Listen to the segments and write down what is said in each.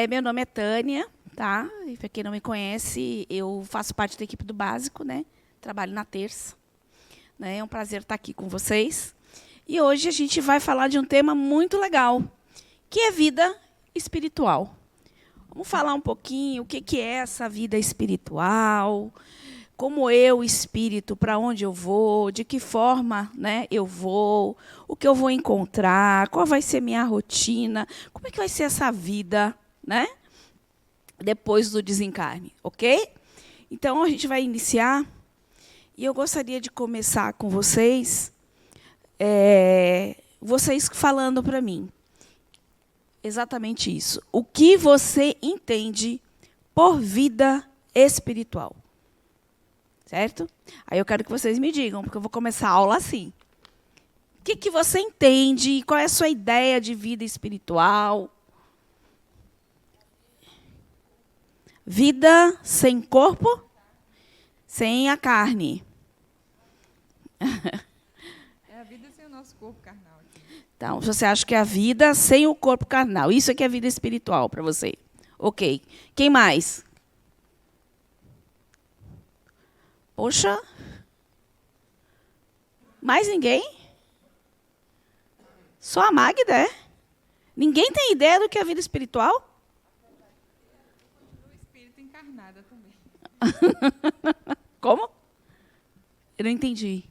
Meu nome é Tânia, tá? E para quem não me conhece, eu faço parte da equipe do Básico, né? Trabalho na terça. Né? É um prazer estar aqui com vocês. E hoje a gente vai falar de um tema muito legal, que é vida espiritual. Vamos falar um pouquinho o que é essa vida espiritual, como eu, espírito, para onde eu vou, de que forma, né, eu vou, o que eu vou encontrar, qual vai ser minha rotina, como é que vai ser essa vida, né, depois do desencarne, ok? Então, a gente vai iniciar, e eu gostaria de começar com vocês, vocês falando para mim, exatamente isso. O que você entende por vida espiritual? Certo? Aí eu quero que vocês me digam, porque eu vou começar a aula assim. O que você entende? Qual é a sua ideia de vida espiritual? Vida sem corpo, sem a carne. É a vida sem o nosso corpo carnal. Então, você acha que é a vida sem o corpo carnal. Isso aqui é vida espiritual para você. Ok. Quem mais? Poxa. Mais ninguém? Só a Magda, é? Ninguém tem ideia do que é a vida espiritual? O espírito encarnada também. Como? Eu não entendi.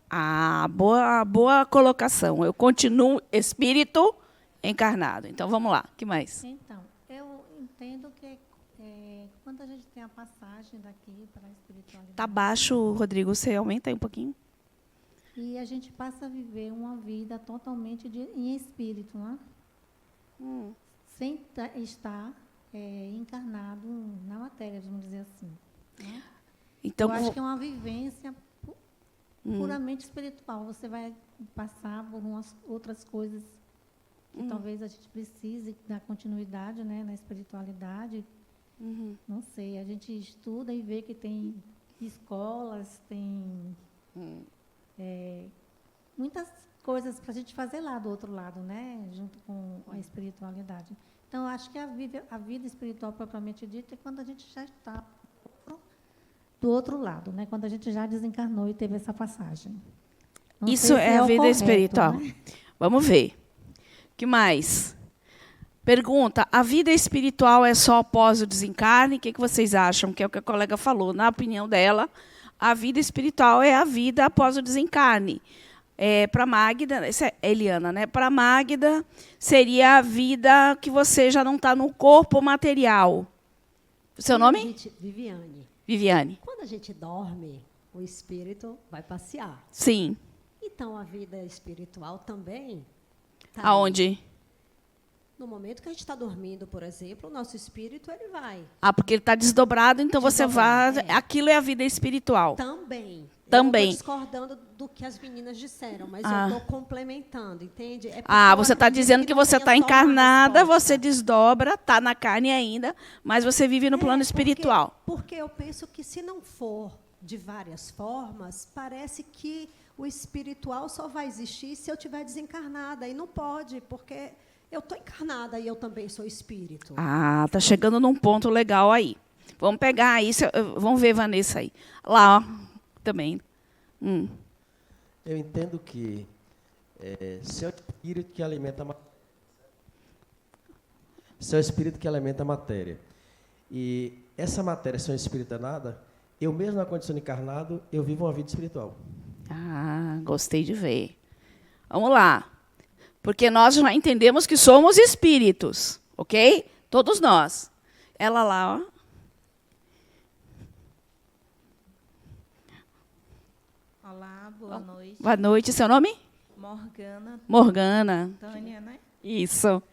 Ah, boa colocação. Eu continuo espírito encarnado. Então, vamos lá. O que mais? Então, eu entendo que quando a gente tem a passagem daqui para a espiritualidade... Está baixo, Rodrigo. Você aumenta aí um pouquinho? E a gente passa a viver uma vida totalmente em espírito, né? Sem estar encarnado na matéria, vamos dizer assim. Né? Então, eu acho que é uma vivência puramente espiritual. Você vai passar por outras coisas que talvez a gente precise dar continuidade, né, na espiritualidade. Não sei, a gente estuda e vê que tem escolas, tem muitas coisas para a gente fazer lá do outro lado, né, junto com a espiritualidade. Então, eu acho que a vida espiritual propriamente dita é quando a gente já está do outro lado, né, quando a gente já desencarnou e teve essa passagem. Não isso sei se é a vida correto, espiritual. né? Vamos ver. O que mais? Pergunta, a vida espiritual é só após o desencarne? O que vocês acham? Que é o que a colega falou. Na opinião dela, a vida espiritual é a vida após o desencarne. Para Magda, essa é Eliana, né? Para Magda, seria a vida que você já não está no corpo material. Seu nome? Viviane. Viviane. Quando a gente dorme, o espírito vai passear. Sim. Então, a vida espiritual também... Tá Aonde? aí. No momento que a gente está dormindo, por exemplo, o nosso espírito ele vai. Ah, porque ele está desdobrado, então você vai... Desdobrado, Aquilo é a vida espiritual. Também. Também. Eu estou discordando do que as meninas disseram, mas eu estou complementando, entende? É porque Você eu está acredito dizendo que não você tenha está só uma encarnada, resposta. você desdobra, está na carne ainda, mas você vive no plano espiritual. Porque eu penso que se não for de várias formas, parece que o espiritual só vai existir se eu estiver desencarnada. E não pode, porque eu estou encarnada e eu também sou espírito. Ah, está chegando num ponto legal aí. Vamos pegar aí, vamos ver, Vanessa, aí. Lá, ó, também. Eu entendo que se é o espírito que alimenta a matéria. E essa matéria, se é um espírito é nada, eu mesmo na condição de encarnado, eu vivo uma vida espiritual. Ah, gostei de ver. Vamos lá. Porque nós já entendemos que somos espíritos, ok? Todos nós. Ela lá, ó. Olá, boa noite. Boa noite. Seu nome? Morgana, Morgana. Tânia, né? Isso.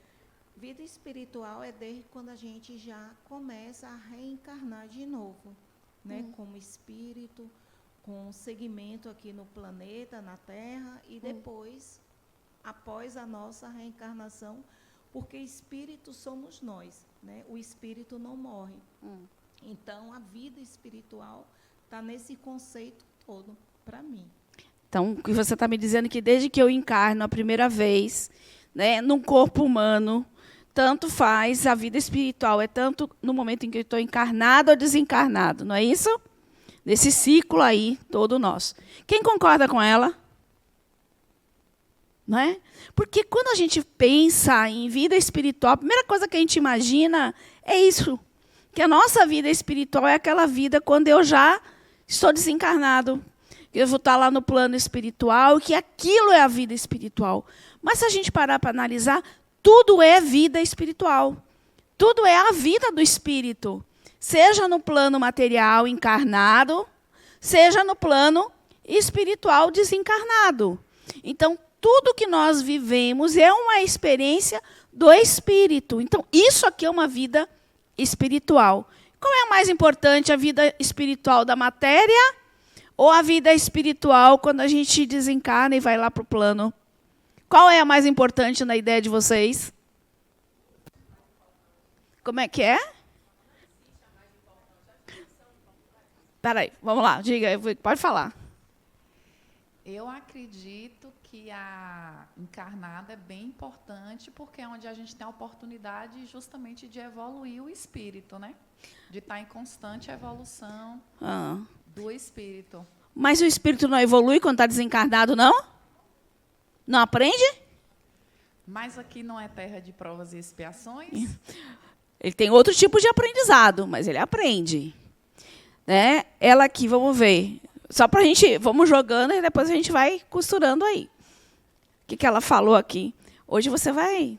Vida espiritual é desde quando a gente já começa a reencarnar de novo, né? Como espírito, com segmento aqui no planeta, na Terra, e depois, após a nossa reencarnação, porque espíritos somos nós, né? O espírito não morre. Então, a vida espiritual está nesse conceito todo, para mim. Então, o que você está me dizendo é que desde que eu encarno a primeira vez, né, num corpo humano. Tanto faz, a vida espiritual é tanto no momento em que eu estou encarnado ou desencarnado, não é isso? Nesse ciclo aí, todo nosso. Quem concorda com ela? Não é? Porque quando a gente pensa em vida espiritual, a primeira coisa que a gente imagina é isso. Que a nossa vida espiritual é aquela vida quando eu já estou desencarnado. Eu vou estar lá no plano espiritual, que aquilo é a vida espiritual. Mas se a gente parar para analisar, tudo é vida espiritual. Tudo é a vida do espírito. Seja no plano material encarnado, seja no plano espiritual desencarnado. Então, tudo que nós vivemos é uma experiência do espírito. Então, isso aqui é uma vida espiritual. Qual é a mais importante, a vida espiritual da matéria ou a vida espiritual quando a gente desencarna e vai lá para o plano? Qual é a mais importante na ideia de vocês? Como é que é? Espera aí, vamos lá, diga, pode falar. Eu acredito que a encarnada é bem importante, porque é onde a gente tem a oportunidade justamente de evoluir o espírito, né? De estar em constante evolução do espírito. Mas o espírito não evolui quando está desencarnado, não? Não aprende? Mas aqui não é terra de provas e expiações? Ele tem outro tipo de aprendizado, mas ele aprende. Né? Ela aqui, vamos ver. Só para a gente, vamos jogando e depois a gente vai costurando aí. O que ela falou aqui? Hoje você vai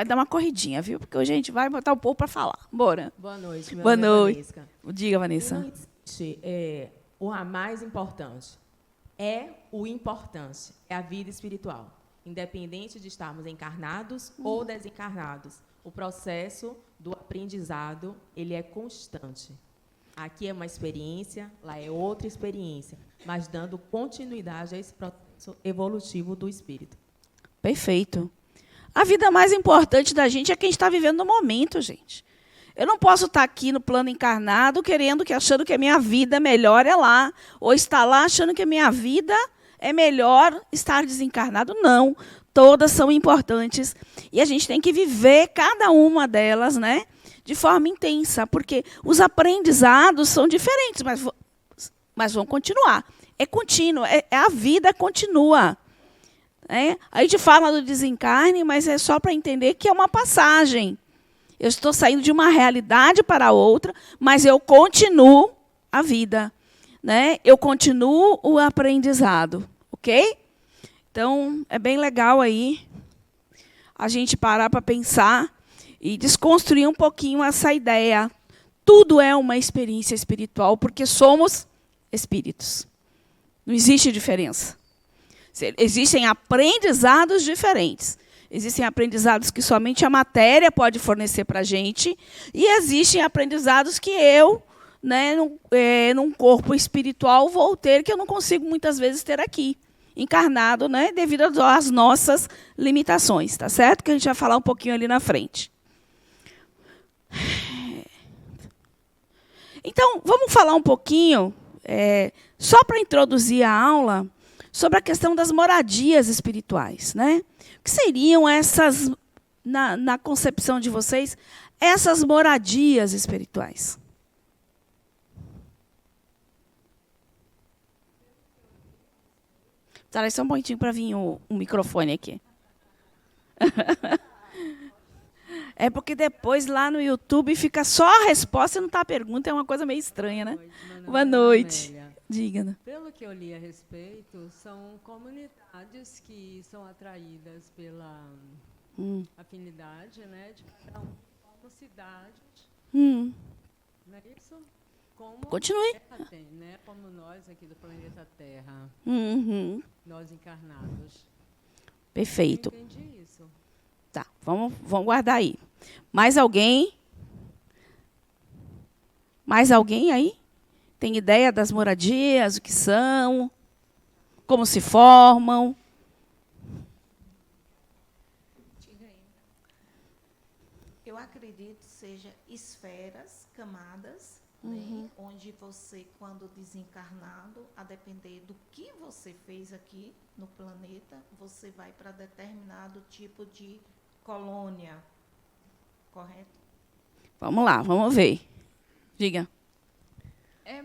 dar uma corridinha, viu? Porque hoje a gente vai botar o povo para falar. Bora. Boa noite, meu Boa nome noite. é Vanessa. Diga, Vanessa. Não existe o a mais importante. É o importante. É a vida espiritual. Independente de estarmos encarnados ou desencarnados. O processo do aprendizado, ele é constante. Aqui é uma experiência, lá é outra experiência, mas dando continuidade a esse processo evolutivo do espírito. Perfeito. A vida mais importante da gente é quem está vivendo no momento, gente. Eu não posso estar aqui no plano encarnado achando que a minha vida melhor é lá, ou estar lá achando que a minha vida é melhor estar desencarnado. Não, todas são importantes e a gente tem que viver cada uma delas, né, de forma intensa, porque os aprendizados são diferentes, mas vão continuar. É contínuo, a vida continua. A gente fala do desencarne, mas é só para entender que é uma passagem. Eu estou saindo de uma realidade para outra, mas eu continuo a vida. Né? Eu continuo o aprendizado. Ok? Então, é bem legal aí a gente parar para pensar e desconstruir um pouquinho essa ideia. Tudo é uma experiência espiritual, porque somos espíritos. Não existe diferença. Existem aprendizados diferentes. Existem aprendizados que somente a matéria pode fornecer para a gente, e existem aprendizados que eu, né, num corpo espiritual, vou ter, que eu não consigo muitas vezes ter aqui, encarnado, né, devido às nossas limitações. Tá certo? Que a gente vai falar um pouquinho ali na frente. Então, vamos falar um pouquinho, só para introduzir a aula, sobre a questão das moradias espirituais, né? O que seriam essas, na concepção de vocês, essas moradias espirituais? Espera só um momentinho para vir o microfone aqui. É porque depois lá no YouTube fica só a resposta e não está a pergunta, é uma coisa meio estranha, né? Boa noite. Diga. Pelo que eu li a respeito, são comunidades que são atraídas pela afinidade, né, de cada como cidades. Não é isso? Como Continue. a Terra tem, né? Como nós aqui do planeta Terra, nós encarnados. Perfeito. Eu entendi isso. Tá, vamos guardar aí. Mais alguém? Mais alguém aí? Tem ideia das moradias, o que são? Como se formam? Eu acredito que seja esferas, camadas, né? Onde você, quando desencarnado, a depender do que você fez aqui no planeta, você vai para determinado tipo de colônia, correto? Vamos lá, vamos ver. Diga. É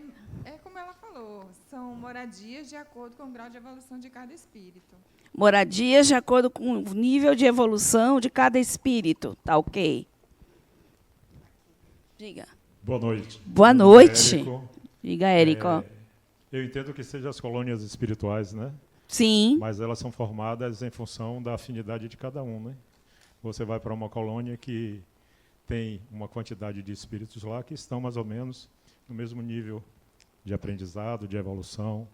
como ela falou, são moradias de acordo com o grau de evolução de cada espírito. Moradias de acordo com o nível de evolução de cada espírito. Tá ok. Diga. Boa noite. Boa Meu nome é noite. Érico. Diga, Érico. Eu entendo que sejam as colônias espirituais, né? Sim. Mas elas são formadas em função da afinidade de cada um, né? Você vai para uma colônia que tem uma quantidade de espíritos lá que estão mais ou menos no mesmo nível de aprendizado, de evolução,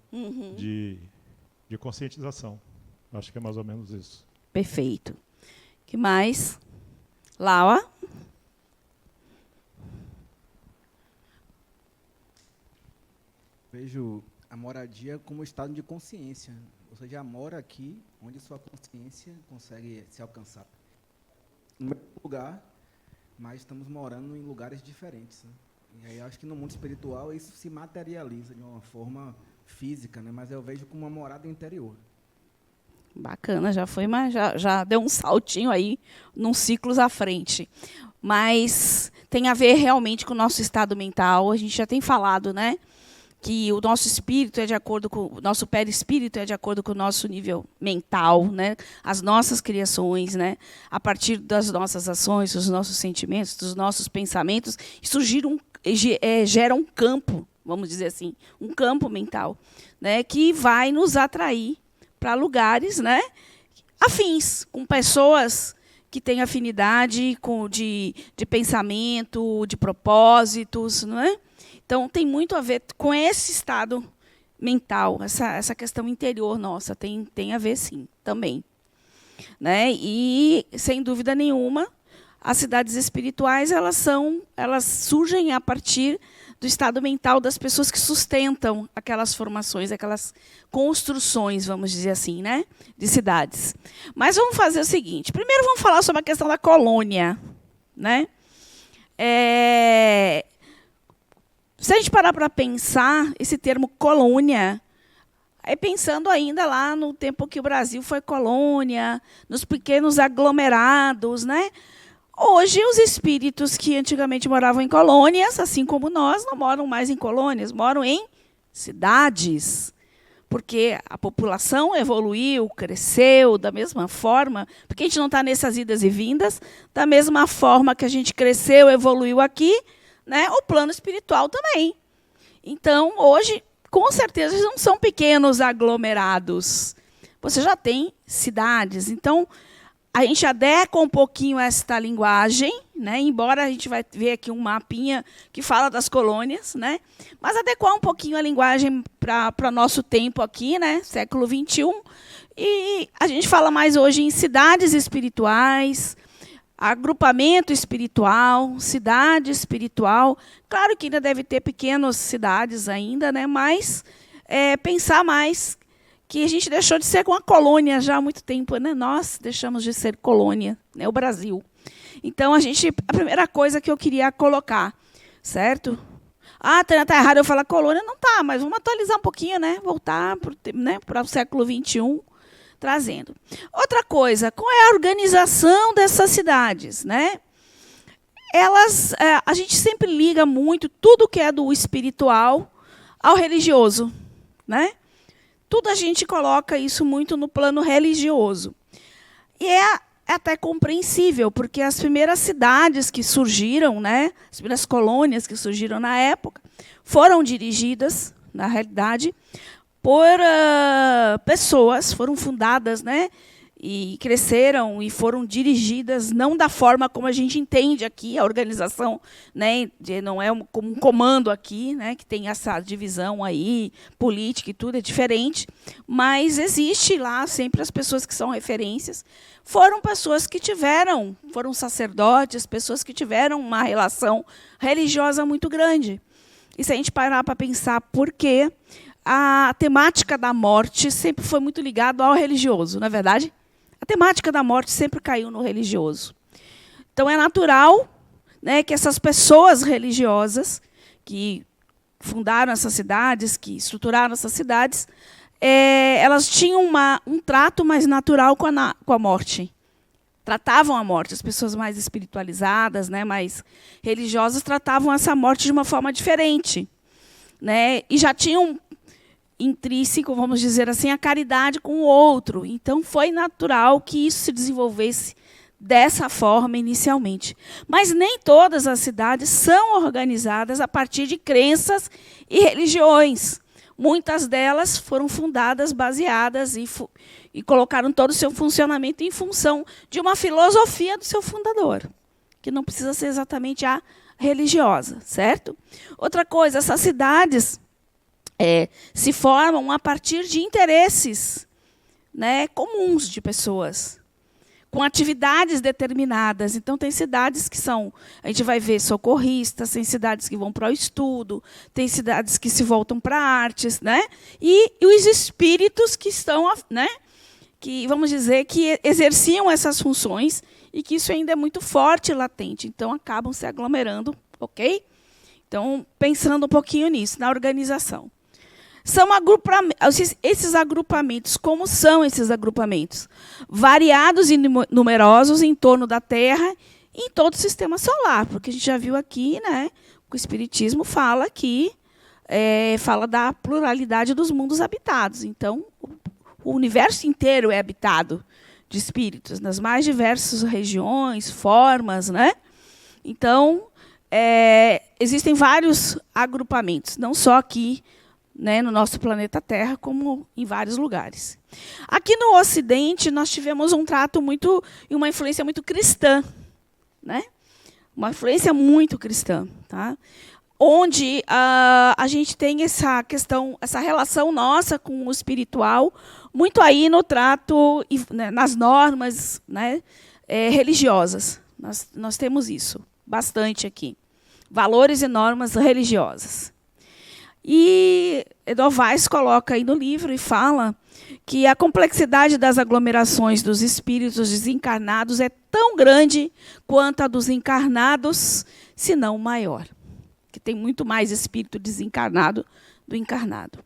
de conscientização. Acho que é mais ou menos isso. Perfeito. Que mais? Laura? Vejo a moradia como estado de consciência. Você já mora aqui, onde sua consciência consegue se alcançar. No mesmo lugar, mas estamos morando em lugares diferentes, né? E aí acho que no mundo espiritual isso se materializa de uma forma física, né? Mas eu vejo como uma morada interior. Bacana, já foi, mas já deu um saltinho aí, num ciclos à frente. Mas tem a ver realmente com o nosso estado mental. A gente já tem falado, né? Que o nosso espírito é de acordo com o nosso perispírito é de acordo com o nosso nível mental, né? As nossas criações, né? A partir das nossas ações, dos nossos sentimentos, dos nossos pensamentos, isso gera um campo, vamos dizer assim, um campo mental, né? Que vai nos atrair para lugares, né? Afins, com pessoas que têm afinidade de pensamento, de propósitos, não é? Então, tem muito a ver com esse estado mental, essa questão interior nossa, tem a ver, sim, também. Né? E, sem dúvida nenhuma, as cidades espirituais elas surgem a partir do estado mental das pessoas que sustentam aquelas formações, aquelas construções, vamos dizer assim, né? De cidades. Mas vamos fazer o seguinte, primeiro vamos falar sobre a questão da colônia. Né? Se a gente parar para pensar, esse termo colônia, é pensando ainda lá no tempo que o Brasil foi colônia, nos pequenos aglomerados, né? Hoje, os espíritos que antigamente moravam em colônias, assim como nós, não moram mais em colônias, moram em cidades. Porque a população evoluiu, cresceu da mesma forma, porque a gente não está nessas idas e vindas, da mesma forma que a gente cresceu, evoluiu aqui, né, o plano espiritual também. Então, hoje, com certeza, não são pequenos aglomerados. Você já tem cidades. Então, a gente adequa um pouquinho esta linguagem, né, embora a gente vai ver aqui um mapinha que fala das colônias, né, mas adequar um pouquinho a linguagem para nosso tempo aqui, né, século XXI. E a gente fala mais hoje em cidades espirituais, agrupamento espiritual, cidade espiritual. Claro que ainda deve ter pequenas cidades ainda, né? Mas pensar mais que a gente deixou de ser uma colônia já há muito tempo, né? Nós deixamos de ser colônia, né? O Brasil. Então, a primeira coisa que eu queria colocar, certo? Ah, tá errado eu falar colônia? Não tá, mas vamos atualizar um pouquinho, né? Voltar para o século XXI. Trazendo. Outra coisa, qual é a organização dessas cidades? Né? A gente sempre liga muito tudo que é do espiritual ao religioso. Né? Tudo a gente coloca isso muito no plano religioso. E é até compreensível, porque as primeiras cidades que surgiram, né, as primeiras colônias que surgiram na época, foram dirigidas, na realidade, por pessoas, foram fundadas, né, e cresceram e foram dirigidas não da forma como a gente entende aqui, a organização, né, não é como um comando aqui, né, que tem essa divisão aí, política e tudo, é diferente, mas existe lá sempre as pessoas que são referências, foram pessoas que foram sacerdotes, pessoas que tiveram uma relação religiosa muito grande. E se a gente parar para pensar por quê, a temática da morte sempre foi muito ligada ao religioso, não é verdade? A temática da morte sempre caiu no religioso. Então, é natural, né, que essas pessoas religiosas que fundaram essas cidades, que estruturaram essas cidades, elas tinham um trato mais natural com a morte. Tratavam a morte. As pessoas mais espiritualizadas, né, mais religiosas, tratavam essa morte de uma forma diferente, né, e já tinham intrínseco, vamos dizer assim, a caridade com o outro. Então, foi natural que isso se desenvolvesse dessa forma inicialmente. Mas nem todas as cidades são organizadas a partir de crenças e religiões. Muitas delas foram fundadas, baseadas e colocaram todo o seu funcionamento em função de uma filosofia do seu fundador, que não precisa ser exatamente a religiosa, certo? Outra coisa, essas cidades se formam a partir de interesses, né, comuns de pessoas, com atividades determinadas. Então, tem cidades que são, a gente vai ver socorristas, tem cidades que vão para o estudo, tem cidades que se voltam para artes, né? E os espíritos que estão, né, que, vamos dizer, que exerciam essas funções e que isso ainda é muito forte e latente. Então, acabam se aglomerando, ok? Então, pensando um pouquinho nisso, na organização. São esses agrupamentos, como são esses agrupamentos? Variados e numerosos em torno da Terra e em todo o sistema solar, porque a gente já viu aqui, né, que o Espiritismo fala que fala da pluralidade dos mundos habitados. Então, o universo inteiro é habitado de espíritos, nas mais diversas regiões, formas, né? Então, existem vários agrupamentos, não só aqui, né, no nosso planeta Terra, como em vários lugares. Aqui no Ocidente, nós tivemos um trato muito e uma influência muito cristã, né? Uma influência muito cristã, tá? Onde a gente tem essa questão, essa relação nossa com o espiritual, muito aí no trato, né, nas normas, né, religiosas. Nós temos isso bastante aqui. Valores e normas religiosas. E Novaes coloca aí no livro e fala que a complexidade das aglomerações dos espíritos desencarnados é tão grande quanto a dos encarnados, se não maior. Que tem muito mais espírito desencarnado do encarnado.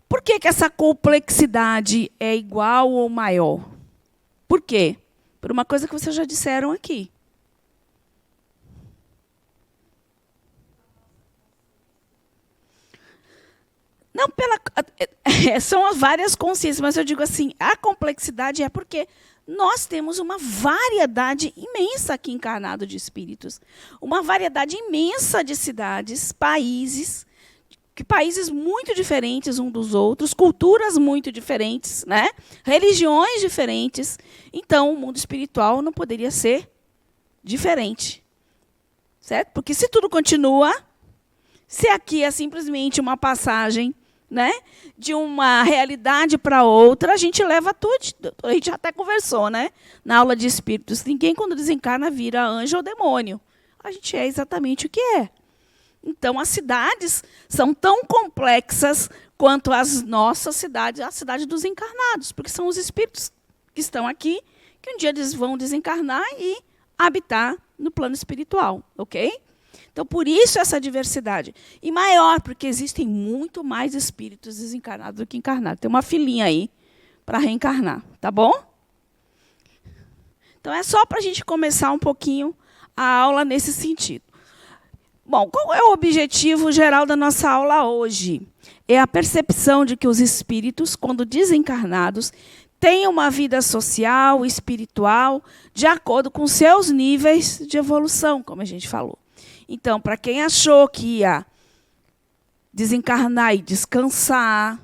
Por que essa complexidade é igual ou maior? Por quê? Por uma coisa que vocês já disseram aqui. Não, são várias consciências, mas eu digo assim, a complexidade é porque nós temos uma variedade imensa aqui encarnado de espíritos. Uma variedade imensa de cidades, países muito diferentes uns dos outros, culturas muito diferentes, né? Religiões diferentes. Então, o mundo espiritual não poderia ser diferente. Certo? Porque se tudo continua, se aqui é simplesmente uma passagem, né, de uma realidade para outra, a gente leva tudo. A gente até conversou, né, na aula de espíritos. Ninguém, quando desencarna, vira anjo ou demônio. A gente é exatamente o que é. Então, as cidades são tão complexas quanto as nossas cidades, a cidade dos encarnados, porque são os espíritos que estão aqui, que um dia eles vão desencarnar e habitar no plano espiritual, ok? Então, por isso essa diversidade. E maior, porque existem muito mais espíritos desencarnados do que encarnados. Tem uma filinha aí para reencarnar, tá bom? Então, é só para a gente começar um pouquinho a aula nesse sentido. Bom, qual é o objetivo geral da nossa aula hoje? É a percepção de que os espíritos, quando desencarnados, têm uma vida social, espiritual, de acordo com seus níveis de evolução, como a gente falou. Então, para quem achou que ia desencarnar e descansar,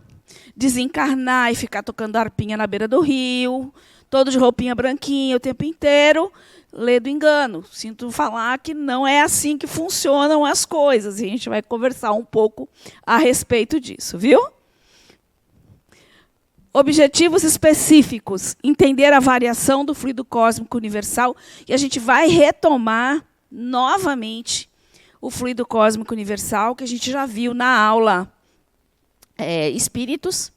desencarnar e ficar tocando harpinha na beira do rio, todo de roupinha branquinha o tempo inteiro, lê do engano. Sinto falar que não é assim que funcionam as coisas. E a gente vai conversar um pouco a respeito disso, viu? Objetivos específicos. Entender a variação do fluido cósmico universal. E a gente vai retomar novamente o fluido cósmico universal, que a gente já viu na aula Espíritos.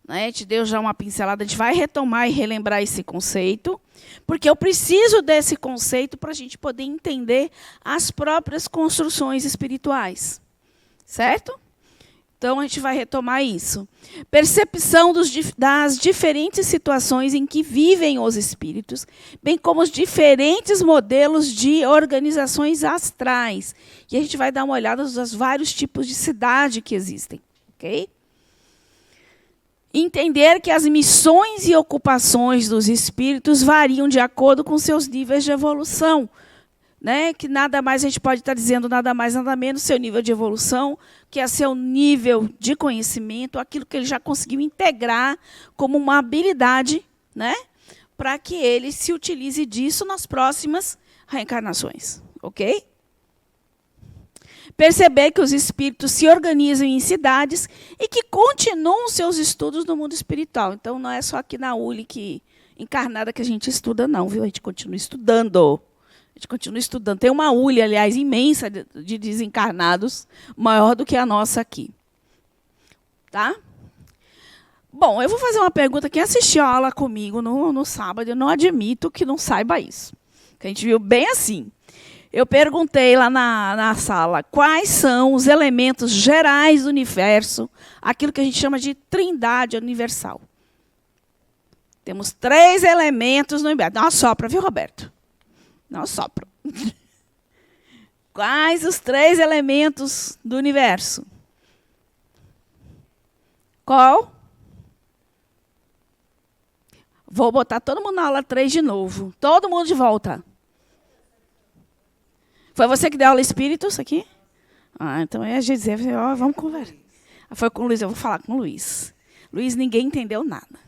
Né? A gente deu já uma pincelada, a gente vai retomar e relembrar esse conceito, porque eu preciso desse conceito para a gente poder entender as próprias construções espirituais. Certo? Então, a gente vai retomar isso. Percepção das diferentes situações em que vivem os espíritos, bem como os diferentes modelos de organizações astrais. E a gente vai dar uma olhada nos vários tipos de cidade que existem. Ok? Entender que as missões e ocupações dos espíritos variam de acordo com seus níveis de evolução. Né? Que nada mais, a gente pode estar dizendo nada mais, nada menos, seu nível de evolução, que é seu nível de conhecimento, aquilo que ele já conseguiu integrar como uma habilidade, né? Para que ele se utilize disso nas próximas reencarnações. Ok? Perceber que os espíritos se organizam em cidades e que continuam seus estudos no mundo espiritual. Então, não é só aqui na ULI encarnada que a gente estuda, não, viu? A gente continua estudando. A gente continua estudando. Tem uma ULI, aliás, imensa de desencarnados, maior do que a nossa aqui. Tá? Bom, eu vou fazer uma pergunta. Quem assistiu a aula comigo no sábado, eu não admito que não saiba isso. Que a gente viu bem assim. Eu perguntei lá na sala quais são os elementos gerais do universo, aquilo que a gente chama de trindade universal. Temos 3 elementos no universo. Dá uma sopra, viu, Roberto? Não sopro. Quais os 3 elementos do universo? Qual? Vou botar todo mundo na aula 3 de novo. Todo mundo de volta. Foi você que deu aula espíritos aqui? Ah, então eu ia dizer, ó, vamos conversar. Foi com o Luiz, eu vou falar com o Luiz. Luiz, ninguém entendeu nada.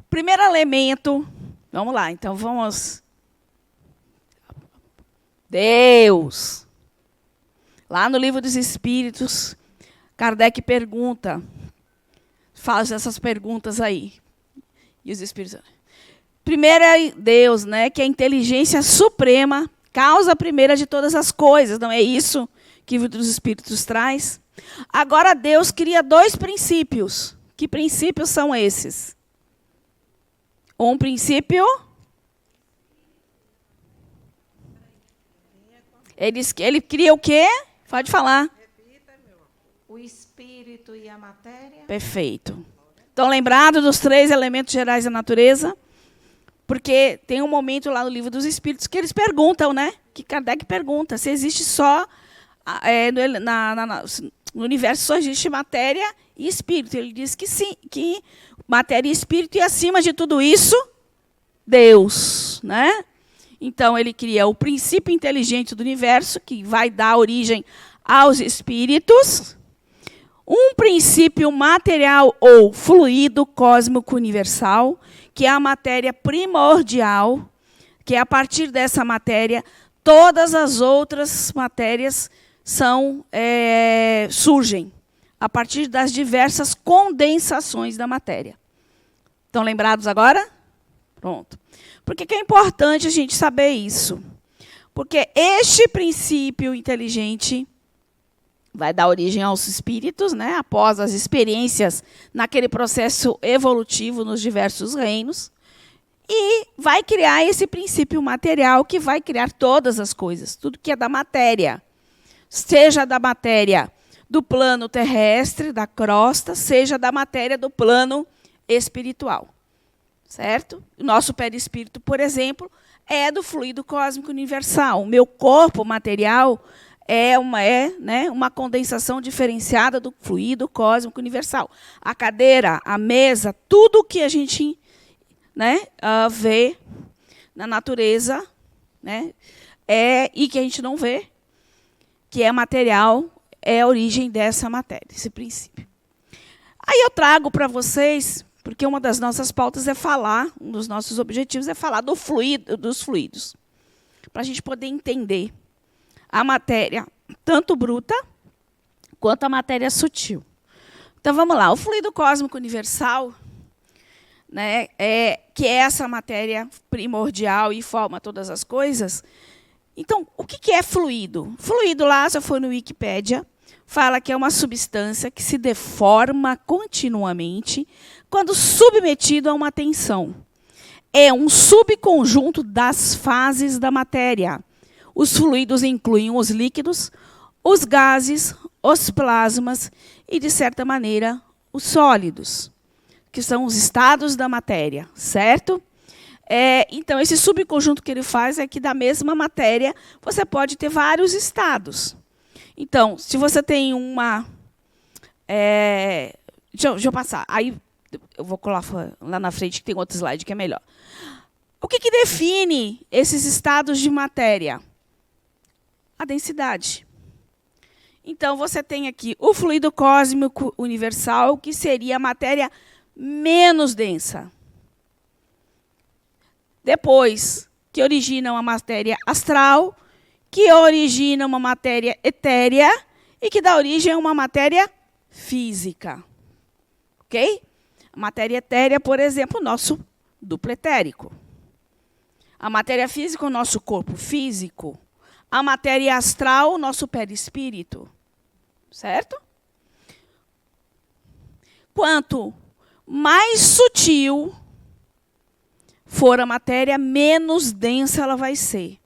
Primeiro elemento. Vamos lá, então vamos. Deus. Lá no Livro dos Espíritos, Kardec pergunta, faz essas perguntas aí. E os espíritos. Primeiro é Deus, né, que é a inteligência suprema, causa primeira de todas as coisas. Não é isso que o Livro dos Espíritos traz? Agora Deus cria 2 princípios. Que princípios são esses? Um princípio. Ele cria o quê? Pode falar. O espírito e a matéria. Perfeito. Estão lembrados dos 3 elementos gerais da natureza? Porque tem um momento lá no Livro dos Espíritos que eles perguntam, né? Que Kardec pergunta se existe só no universo só existe matéria e espírito. Ele diz que sim, que matéria e espírito, e acima de tudo isso, Deus, né? Então, ele cria o princípio inteligente do universo, que vai dar origem aos espíritos, um princípio material ou fluido cósmico universal, que é a matéria primordial, que é a partir dessa matéria, todas as outras matérias surgem a partir das diversas condensações da matéria. Estão lembrados agora? Pronto. Por que é importante a gente saber isso? Porque este princípio inteligente vai dar origem aos espíritos, né, após as experiências naquele processo evolutivo nos diversos reinos, e vai criar esse princípio material que vai criar todas as coisas, tudo que é da matéria. Seja da matéria do plano terrestre, da crosta, seja da matéria do plano espiritual. Certo? O nosso perispírito, por exemplo, é do fluido cósmico universal. O meu corpo material é uma condensação diferenciada do fluido cósmico universal. A cadeira, a mesa, tudo que a gente vê na natureza, né, e que a gente não vê, que é material, é a origem dessa matéria, esse princípio. Aí eu trago para vocês, porque uma das nossas pautas é falar, um dos nossos objetivos é falar dos fluidos, para a gente poder entender a matéria, tanto bruta, quanto a matéria sutil. Então, vamos lá. O fluido cósmico universal, né, que é essa matéria primordial e forma todas as coisas. Então, o que é fluido? Fluido, lá, se eu for no Wikipédia, fala que é uma substância que se deforma continuamente quando submetido a uma tensão. É um subconjunto das fases da matéria. Os fluidos incluem os líquidos, os gases, os plasmas e, de certa maneira, os sólidos, que são os estados da matéria, certo? Então, esse subconjunto que ele faz é que da mesma matéria você pode ter vários estados. Então, se você tem uma... deixa eu passar. Aí eu vou colar lá na frente, que tem outro slide que é melhor. O que define esses estados de matéria? A densidade. Então, você tem aqui o fluido cósmico universal, que seria a matéria menos densa. Depois, que origina uma matéria astral, que origina uma matéria etérea e que dá origem a uma matéria física. Ok? A matéria etérea, por exemplo, o nosso duplo etérico. A matéria física, o nosso corpo físico. A matéria astral, o nosso perispírito. Certo? Quanto mais sutil for a matéria, menos densa ela vai ser.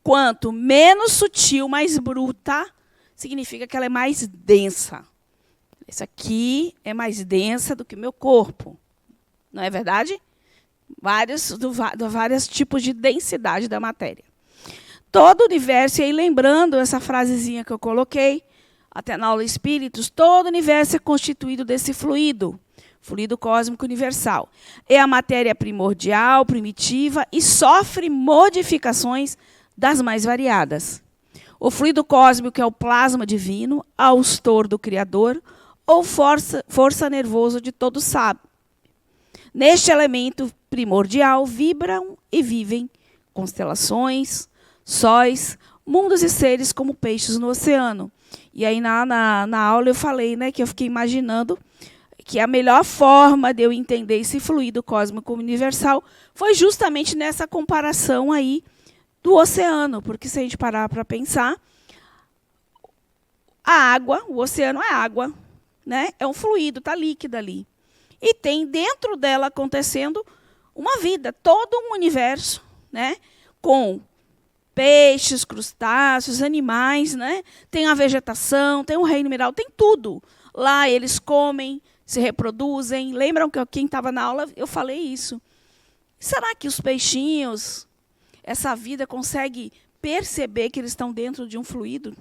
Quanto menos sutil, mais bruta, significa que ela é mais densa. Essa aqui é mais densa do que o meu corpo. Não é verdade? Vários tipos de densidade da matéria. Todo o universo, e aí lembrando essa frasezinha que eu coloquei, até na aula Espíritos, todo o universo é constituído desse fluido cósmico universal. É a matéria primordial, primitiva, e sofre modificações das mais variadas. O fluido cósmico é o plasma divino, austor do Criador, ou força nervosa de todo sábio. Neste elemento primordial vibram e vivem constelações, sóis, mundos e seres como peixes no oceano. E aí na aula eu falei, né, que eu fiquei imaginando que a melhor forma de eu entender esse fluido cósmico universal foi justamente nessa comparação aí do oceano, porque se a gente parar para pensar, a água, o oceano é água, né? É um fluido, está líquido ali. E tem dentro dela acontecendo uma vida, todo um universo, né? Com peixes, crustáceos, animais, né? Tem a vegetação, tem o reino mineral, tem tudo. Lá eles comem, se reproduzem. Lembram que quem estava na aula, eu falei isso. Será que os peixinhos, essa vida, consegue perceber que eles estão dentro de um fluido?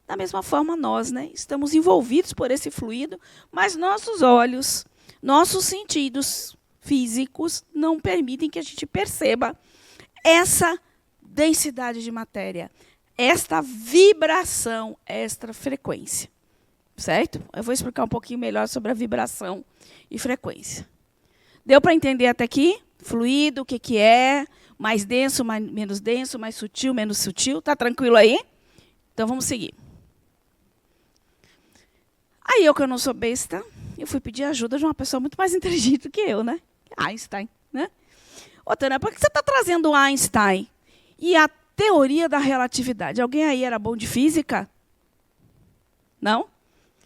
Da mesma forma, nós, né? Estamos envolvidos por esse fluido, mas nossos olhos, nossos sentidos físicos não permitem que a gente perceba essa densidade de matéria, esta vibração, esta frequência. Certo? Eu vou explicar um pouquinho melhor sobre a vibração e frequência. Deu para entender até aqui? Fluido, o que é? Mais denso, menos denso, mais sutil, menos sutil. Está tranquilo aí? Então, vamos seguir. Aí, eu que eu não sou besta, eu fui pedir ajuda de uma pessoa muito mais inteligente do que eu, né? Einstein, né? Ô, Tânia, por que você está trazendo Einstein e a teoria da relatividade? Alguém aí era bom de física? Não?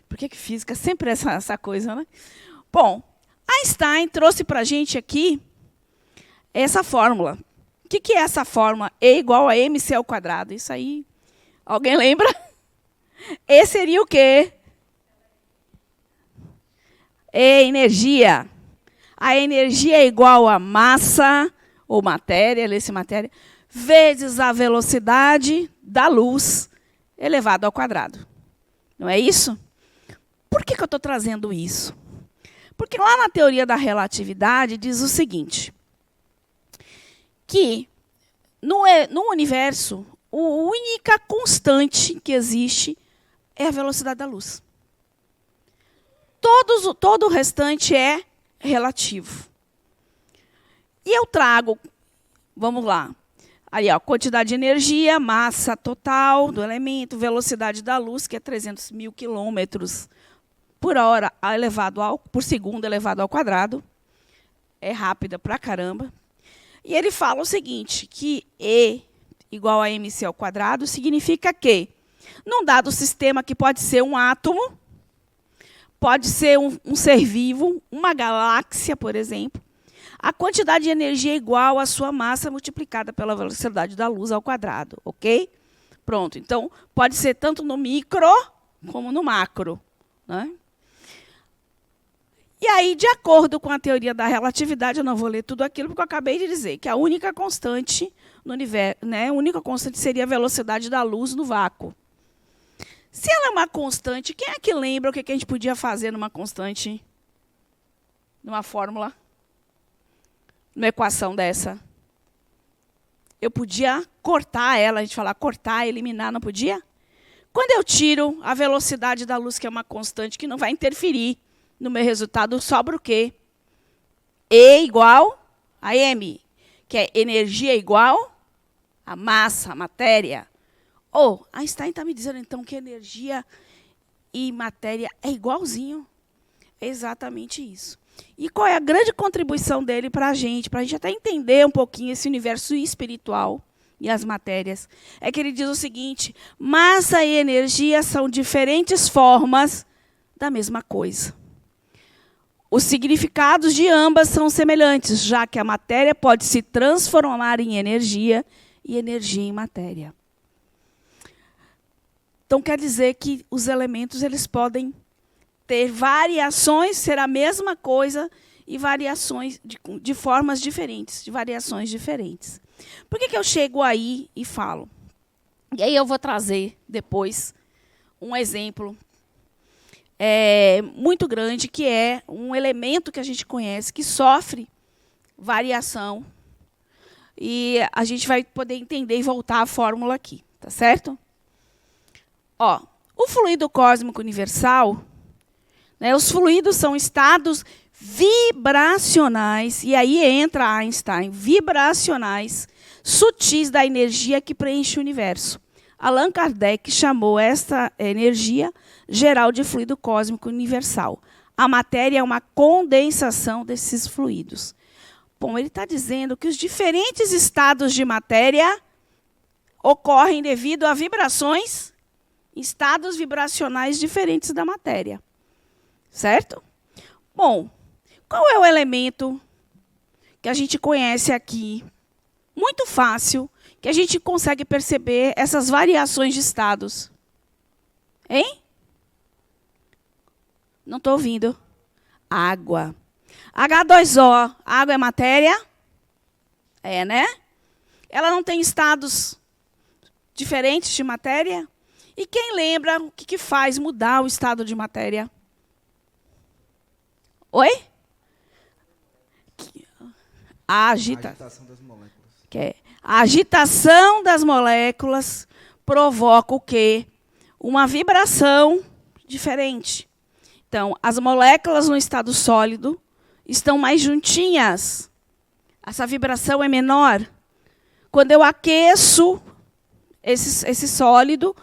Por que física sempre é essa coisa, né? Bom, Einstein trouxe para a gente aqui essa fórmula. O que é essa fórmula? E igual a mc ao quadrado. Isso aí, alguém lembra? E seria o quê? E energia. A energia é igual a massa, ou matéria, lê-se matéria, vezes a velocidade da luz elevado ao quadrado. Não é isso? Por que eu estou trazendo isso? Porque lá na teoria da relatividade diz o seguinte, que no universo, a única constante que existe é a velocidade da luz. Todo o restante é relativo. E eu trago, vamos lá, aí, ó, quantidade de energia, massa total do elemento, velocidade da luz, que é 300 mil quilômetros por hora por segundo elevado ao quadrado. É rápida pra caramba. E ele fala o seguinte, que E igual a mc ao quadrado significa que, num dado sistema que pode ser um átomo, pode ser um ser vivo, uma galáxia, por exemplo, a quantidade de energia é igual à sua massa multiplicada pela velocidade da luz ao quadrado, ok? Pronto. Então, pode ser tanto no micro como no macro, né? E aí, de acordo com a teoria da relatividade, eu não vou ler tudo aquilo, porque eu acabei de dizer que a única constante no universo, né, a única constante seria a velocidade da luz no vácuo. Se ela é uma constante, quem é que lembra o que a gente podia fazer numa constante, numa fórmula, numa equação dessa? Eu podia cortar ela, a gente fala cortar, eliminar, não podia? Quando eu tiro a velocidade da luz, que é uma constante que não vai interferir no meu resultado, sobra o quê? E igual a M, que é energia igual a massa, a matéria. Ou, Einstein está me dizendo, então, que energia e matéria é igualzinho. É exatamente isso. E qual é a grande contribuição dele para a gente até entender um pouquinho esse universo espiritual e as matérias? É que ele diz o seguinte: massa e energia são diferentes formas da mesma coisa. Os significados de ambas são semelhantes, já que a matéria pode se transformar em energia e energia em matéria. Então, quer dizer que os elementos eles podem ter variações, ser a mesma coisa, e variações de formas diferentes, de variações diferentes. Por que eu chego aí e falo? E aí eu vou trazer depois um exemplo muito grande, que é um elemento que a gente conhece, que sofre variação. E a gente vai poder entender e voltar à fórmula aqui, tá certo? Ó, o fluido cósmico universal, né, os fluidos são estados vibracionais, e aí entra Einstein, vibracionais, sutis da energia que preenche o universo. Allan Kardec chamou esta energia geral de fluido cósmico universal. A matéria é uma condensação desses fluidos. Bom, ele está dizendo que os diferentes estados de matéria ocorrem devido a vibrações, estados vibracionais diferentes da matéria. Certo? Bom, qual é o elemento que a gente conhece aqui, muito fácil, que a gente consegue perceber essas variações de estados? Hein? Não estou ouvindo. Água. H2O. Água é matéria? É, né? Ela não tem estados diferentes de matéria? E quem lembra o que faz mudar o estado de matéria? Oi? A agitação das moléculas. A agitação das moléculas provoca o quê? Uma vibração diferente. Então, as moléculas no estado sólido estão mais juntinhas. Essa vibração é menor. Quando eu aqueço esse sólido,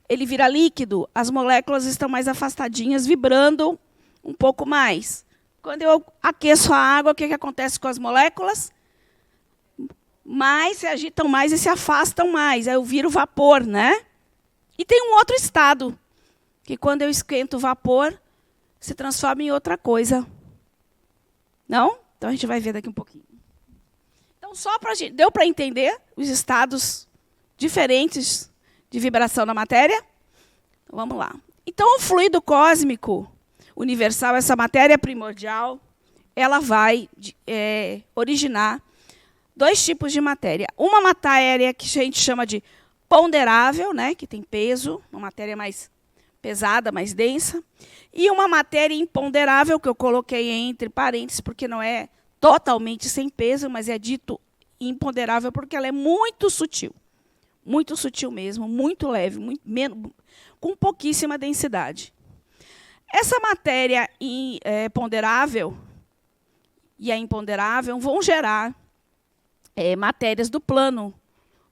ele vira líquido. As moléculas estão mais afastadinhas, vibrando um pouco mais. Quando eu aqueço a água, o que acontece com as moléculas? Mais se agitam mais e se afastam mais. Aí eu viro vapor, né? E tem um outro estado, que quando eu esquento o vapor, se transforma em outra coisa. Não? Então a gente vai ver daqui um pouquinho. Então, deu para entender os estados diferentes de vibração da matéria? Então, vamos lá. Então, o fluido cósmico universal, essa matéria primordial, ela vai originar dois tipos de matéria. Uma matéria que a gente chama de ponderável, né, que tem peso, uma matéria mais pesada, mais densa, e uma matéria imponderável, que eu coloquei entre parênteses, porque não é totalmente sem peso, mas é dito imponderável porque ela é muito sutil mesmo, muito leve, com pouquíssima densidade. Essa matéria ponderável e a imponderável vão gerar matérias do plano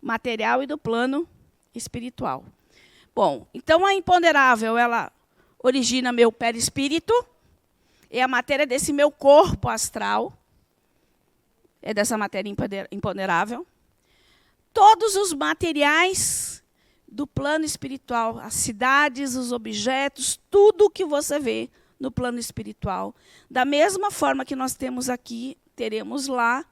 material e do plano espiritual. Bom, então a imponderável, ela origina meu perispírito, é a matéria desse meu corpo astral, é dessa matéria imponderável. Todos os materiais do plano espiritual, as cidades, os objetos, tudo que você vê no plano espiritual, da mesma forma que nós temos aqui, teremos lá,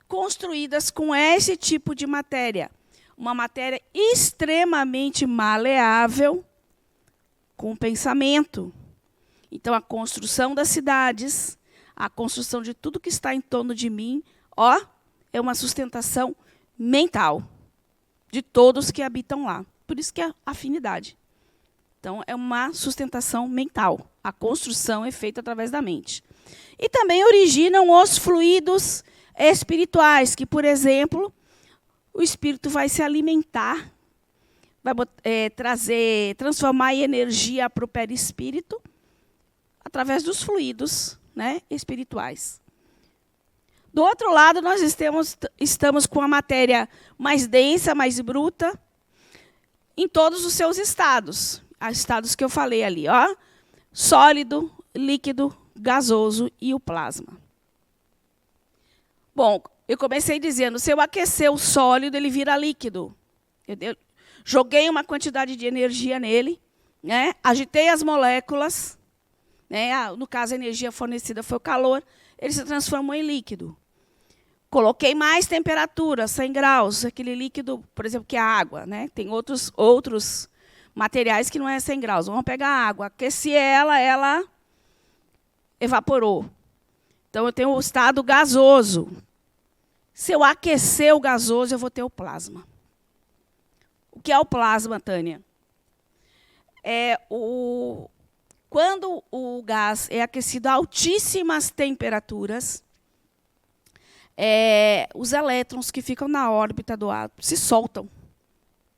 construídas com esse tipo de matéria. uma matéria extremamente maleável com o pensamento. Então, a construção das cidades, a construção de tudo que está em torno de mim, é uma sustentação mental de todos que habitam lá. Por isso que é afinidade. Então, é uma sustentação mental. A construção é feita através da mente. E também originam os fluidos espirituais, que, por exemplo, o espírito vai se alimentar, vai transformar em energia para o perispírito através dos fluidos, né, espirituais. Do outro lado, nós estamos com a matéria mais densa, mais bruta, em todos os seus estados. Os estados que eu falei ali, sólido, líquido, gasoso e o plasma. Bom, eu comecei dizendo, se eu aquecer o sólido, ele vira líquido. Eu joguei uma quantidade de energia nele, né? Agitei as moléculas, né? No caso, a energia fornecida foi o calor, ele se transformou em líquido. Coloquei mais temperatura, 100 graus, aquele líquido, por exemplo, que é a água, né? Tem outros materiais que não é 100 graus. Vamos pegar a água, aqueci ela evaporou. Então, eu tenho o estado gasoso. Se eu aquecer o gasoso, eu vou ter o plasma. O que é o plasma, Tânia? Quando o gás é aquecido a altíssimas temperaturas, os elétrons que ficam na órbita do átomo se soltam,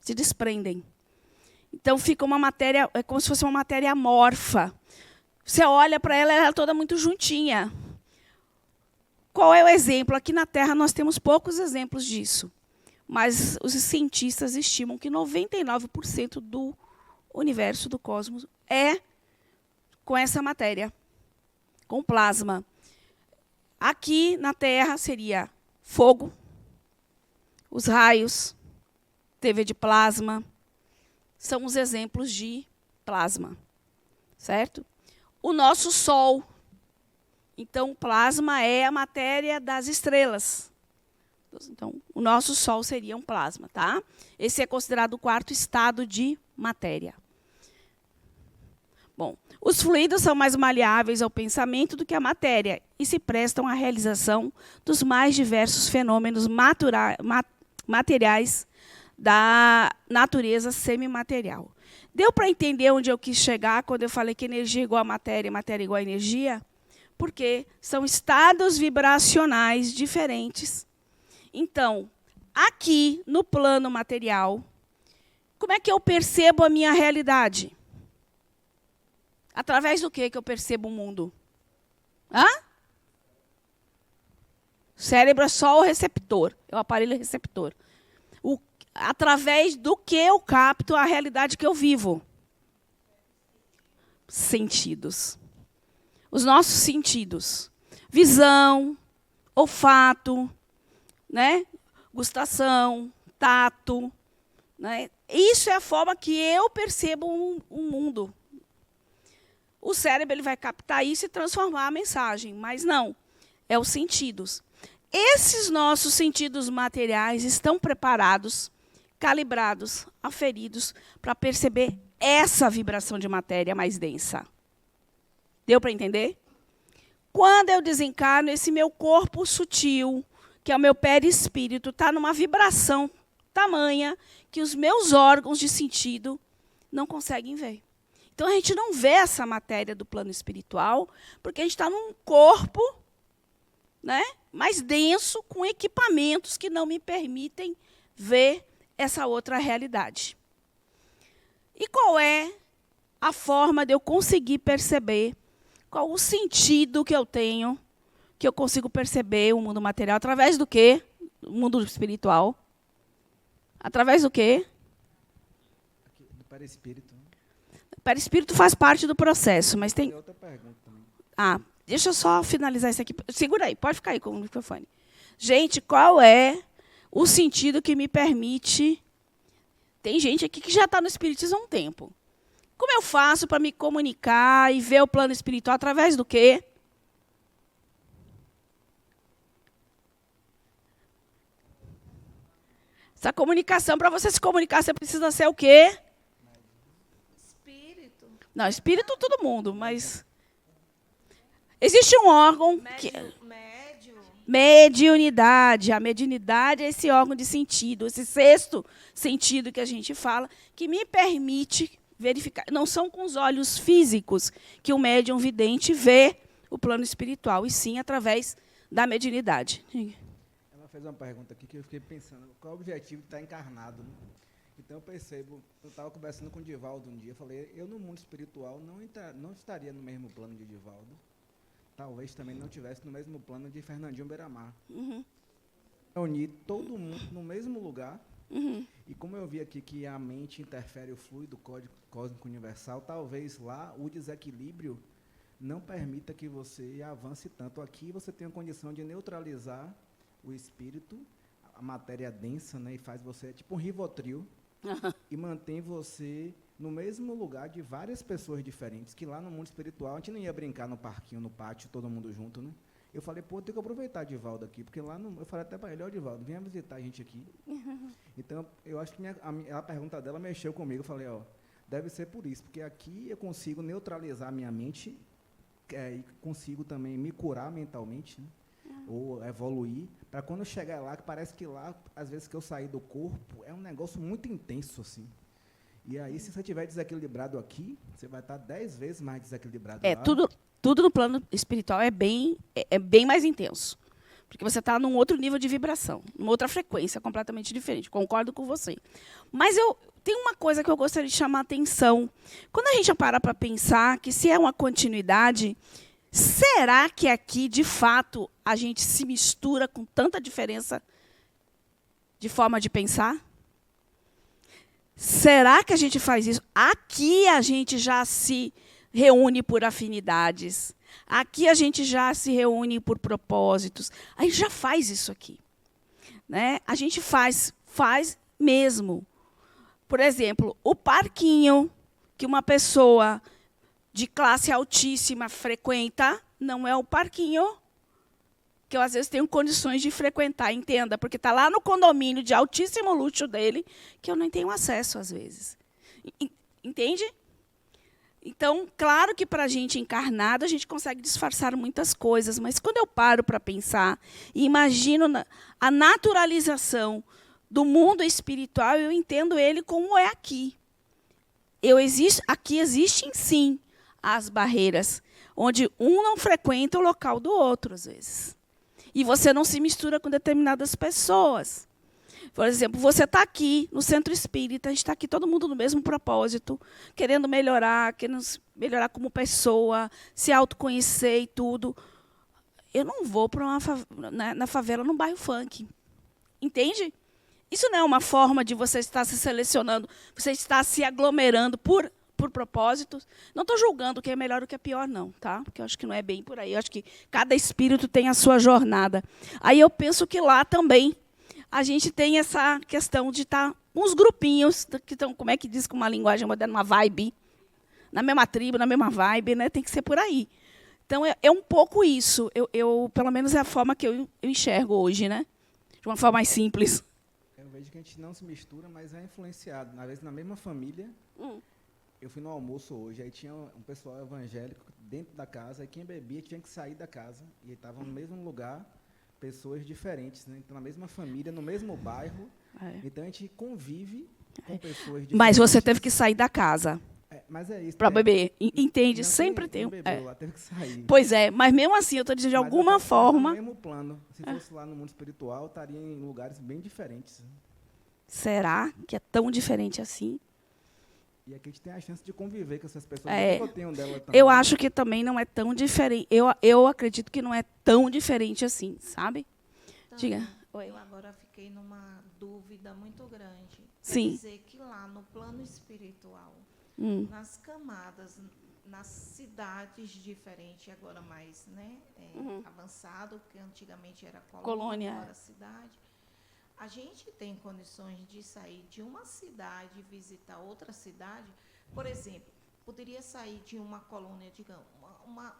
se desprendem. Então, fica uma matéria, é como se fosse uma matéria amorfa. Você olha para ela, ela é toda muito juntinha. Qual é o exemplo? Aqui na Terra nós temos poucos exemplos disso. Mas os cientistas estimam que 99% do universo, do cosmos, é com essa matéria, com plasma. Aqui na Terra seria fogo, os raios, TV de plasma, são os exemplos de plasma, certo? O nosso Sol. Então, o plasma é a matéria das estrelas. Então, o nosso Sol seria um plasma, tá? Esse é considerado o quarto estado de matéria. Bom, os fluidos são mais maleáveis ao pensamento do que a matéria e se prestam à realização dos mais diversos fenômenos materiais da natureza semimaterial. Deu para entender onde eu quis chegar quando eu falei que energia é igual a matéria e matéria é igual a energia? Porque são estados vibracionais diferentes. Então, aqui no plano material, como é que eu percebo a minha realidade? Através do que eu percebo o mundo? O cérebro é só o receptor, é o aparelho receptor. Através do que eu capto a realidade que eu vivo? Sentidos. Os nossos sentidos. Visão, olfato, né? Gustação, tato. Né? Isso é a forma que eu percebo o mundo. O cérebro ele vai captar isso e transformar a mensagem, mas não, é os sentidos. Esses nossos sentidos materiais estão preparados, calibrados, aferidos, para perceber essa vibração de matéria mais densa. Deu para entender? Quando eu desencarno, esse meu corpo sutil, que é o meu perispírito, está numa vibração tamanha que os meus órgãos de sentido não conseguem ver. Então, a gente não vê essa matéria do plano espiritual, porque a gente está num corpo, né, mais denso, com equipamentos que não me permitem ver essa outra realidade. E qual é a forma de eu conseguir perceber qual o sentido que eu tenho, que eu consigo perceber o mundo material? Através do quê? O mundo espiritual. Através do quê? Do perispírito. O perispírito faz parte do processo, mas tem... outra pergunta também. Deixa eu só finalizar isso aqui. Segura aí, pode ficar aí com o microfone. Gente, qual é o sentido que me permite... Tem gente aqui que já está no espiritismo há um tempo. Como eu faço para me comunicar e ver o plano espiritual? Através do quê? Essa comunicação, para você se comunicar, você precisa ser o quê? Espírito. Não, espírito todo mundo, mas... Existe um órgão que... Médio. Mediunidade. A mediunidade é esse órgão de sentido, esse sexto sentido que a gente fala, que me permite verificar. Não são com os olhos físicos que o médium vidente vê o plano espiritual, e sim através da mediunidade. Ela fez uma pergunta aqui que eu fiquei pensando, qual é o objetivo de estar encarnado? Né? Então eu percebo, eu estava conversando com o Divaldo um dia, eu falei, eu no mundo espiritual não estaria no mesmo plano de Divaldo, talvez também não estivesse no mesmo plano de Fernandinho Beiramar. Unir todo mundo no mesmo lugar, e como eu vi aqui que a mente interfere o fluido cósmico universal, talvez lá o desequilíbrio não permita que você avance tanto. Aqui você tem a condição de neutralizar o espírito, a matéria densa, né, e faz você, tipo um Rivotril, e mantém você no mesmo lugar de várias pessoas diferentes, que lá no mundo espiritual a gente não ia brincar no parquinho, no pátio, todo mundo junto, né? Eu falei, pô, tem que aproveitar Divaldo aqui, porque lá eu falei até para ele, ó, Divaldo, venha visitar a gente aqui. Então, eu acho que a pergunta dela mexeu comigo, eu falei, ó, deve ser por isso, porque aqui eu consigo neutralizar a minha mente, e consigo também me curar mentalmente, né? Ou evoluir, para quando eu chegar lá, que parece que lá, às vezes que eu sair do corpo, é um negócio muito intenso, assim. E aí, se você estiver desequilibrado aqui, você vai estar 10 vezes mais desequilibrado lá. Tudo no plano espiritual é bem mais intenso. Porque você está num outro nível de vibração, numa outra frequência completamente diferente. Concordo com você. Mas tem uma coisa que eu gostaria de chamar a atenção. Quando a gente para para pensar que se é uma continuidade, será que aqui, de fato, a gente se mistura com tanta diferença de forma de pensar? Será que a gente faz isso? Aqui a gente já se reúne por afinidades. Aqui a gente já se reúne por propósitos. A gente já faz isso aqui. Né? A gente faz mesmo. Por exemplo, o parquinho que uma pessoa de classe altíssima frequenta não é o parquinho que eu, às vezes, tenho condições de frequentar, entenda, porque está lá no condomínio de altíssimo luxo dele, que eu não tenho acesso, às vezes. Entende? Então, claro que para a gente encarnado, a gente consegue disfarçar muitas coisas, mas quando eu paro para pensar e imagino a naturalização do mundo espiritual, eu entendo ele como é aqui. Aqui existem, sim, as barreiras, onde um não frequenta o local do outro, às vezes. E você não se mistura com determinadas pessoas. Por exemplo, você está aqui no centro espírita, a gente está aqui todo mundo no mesmo propósito, querendo melhorar como pessoa, se autoconhecer e tudo. Eu não vou para na favela, num bairro funk. Entende? Isso não é uma forma de você estar se selecionando, você está se aglomerando por propósitos. Não estou julgando o que é melhor e o que é pior, não, tá? Porque eu acho que não é bem por aí. Eu acho que cada espírito tem a sua jornada. Aí eu penso que lá também a gente tem essa questão de estar uns grupinhos que estão, como é que diz com uma linguagem moderna, uma vibe, na mesma tribo, na mesma vibe, né? Tem que ser por aí. Então, é um pouco isso. Pelo menos é a forma que eu enxergo hoje, né? De uma forma mais simples. Eu vejo que a gente não se mistura, mas é influenciado. Às vezes, na mesma família, eu fui no almoço hoje, aí tinha um pessoal evangélico dentro da casa, e quem bebia tinha que sair da casa. E estavam no mesmo lugar, pessoas diferentes, né? Então, na mesma família, no mesmo bairro. Então, a gente convive com pessoas diferentes. Mas você teve que sair da casa. Mas é isso. Para beber. Entende? Sempre tem. Lá teve que sair. Pois é, mas mesmo assim, eu estou dizendo de alguma forma. No mesmo plano. Se fosse lá no mundo espiritual, estaria em lugares bem diferentes. Será que é tão diferente assim? E aqui a gente tem a chance de conviver com essas pessoas. Eu acho que também não é tão diferente. Eu acredito que não é tão diferente assim, sabe? Então, diga. Oi. Eu agora fiquei numa dúvida muito grande. Sim. Quer dizer que lá no plano espiritual, nas camadas, nas cidades diferentes, agora mais, né, avançado, porque antigamente era colônia, agora cidade. A gente tem condições de sair de uma cidade e visitar outra cidade? Por exemplo, poderia sair de uma colônia, digamos,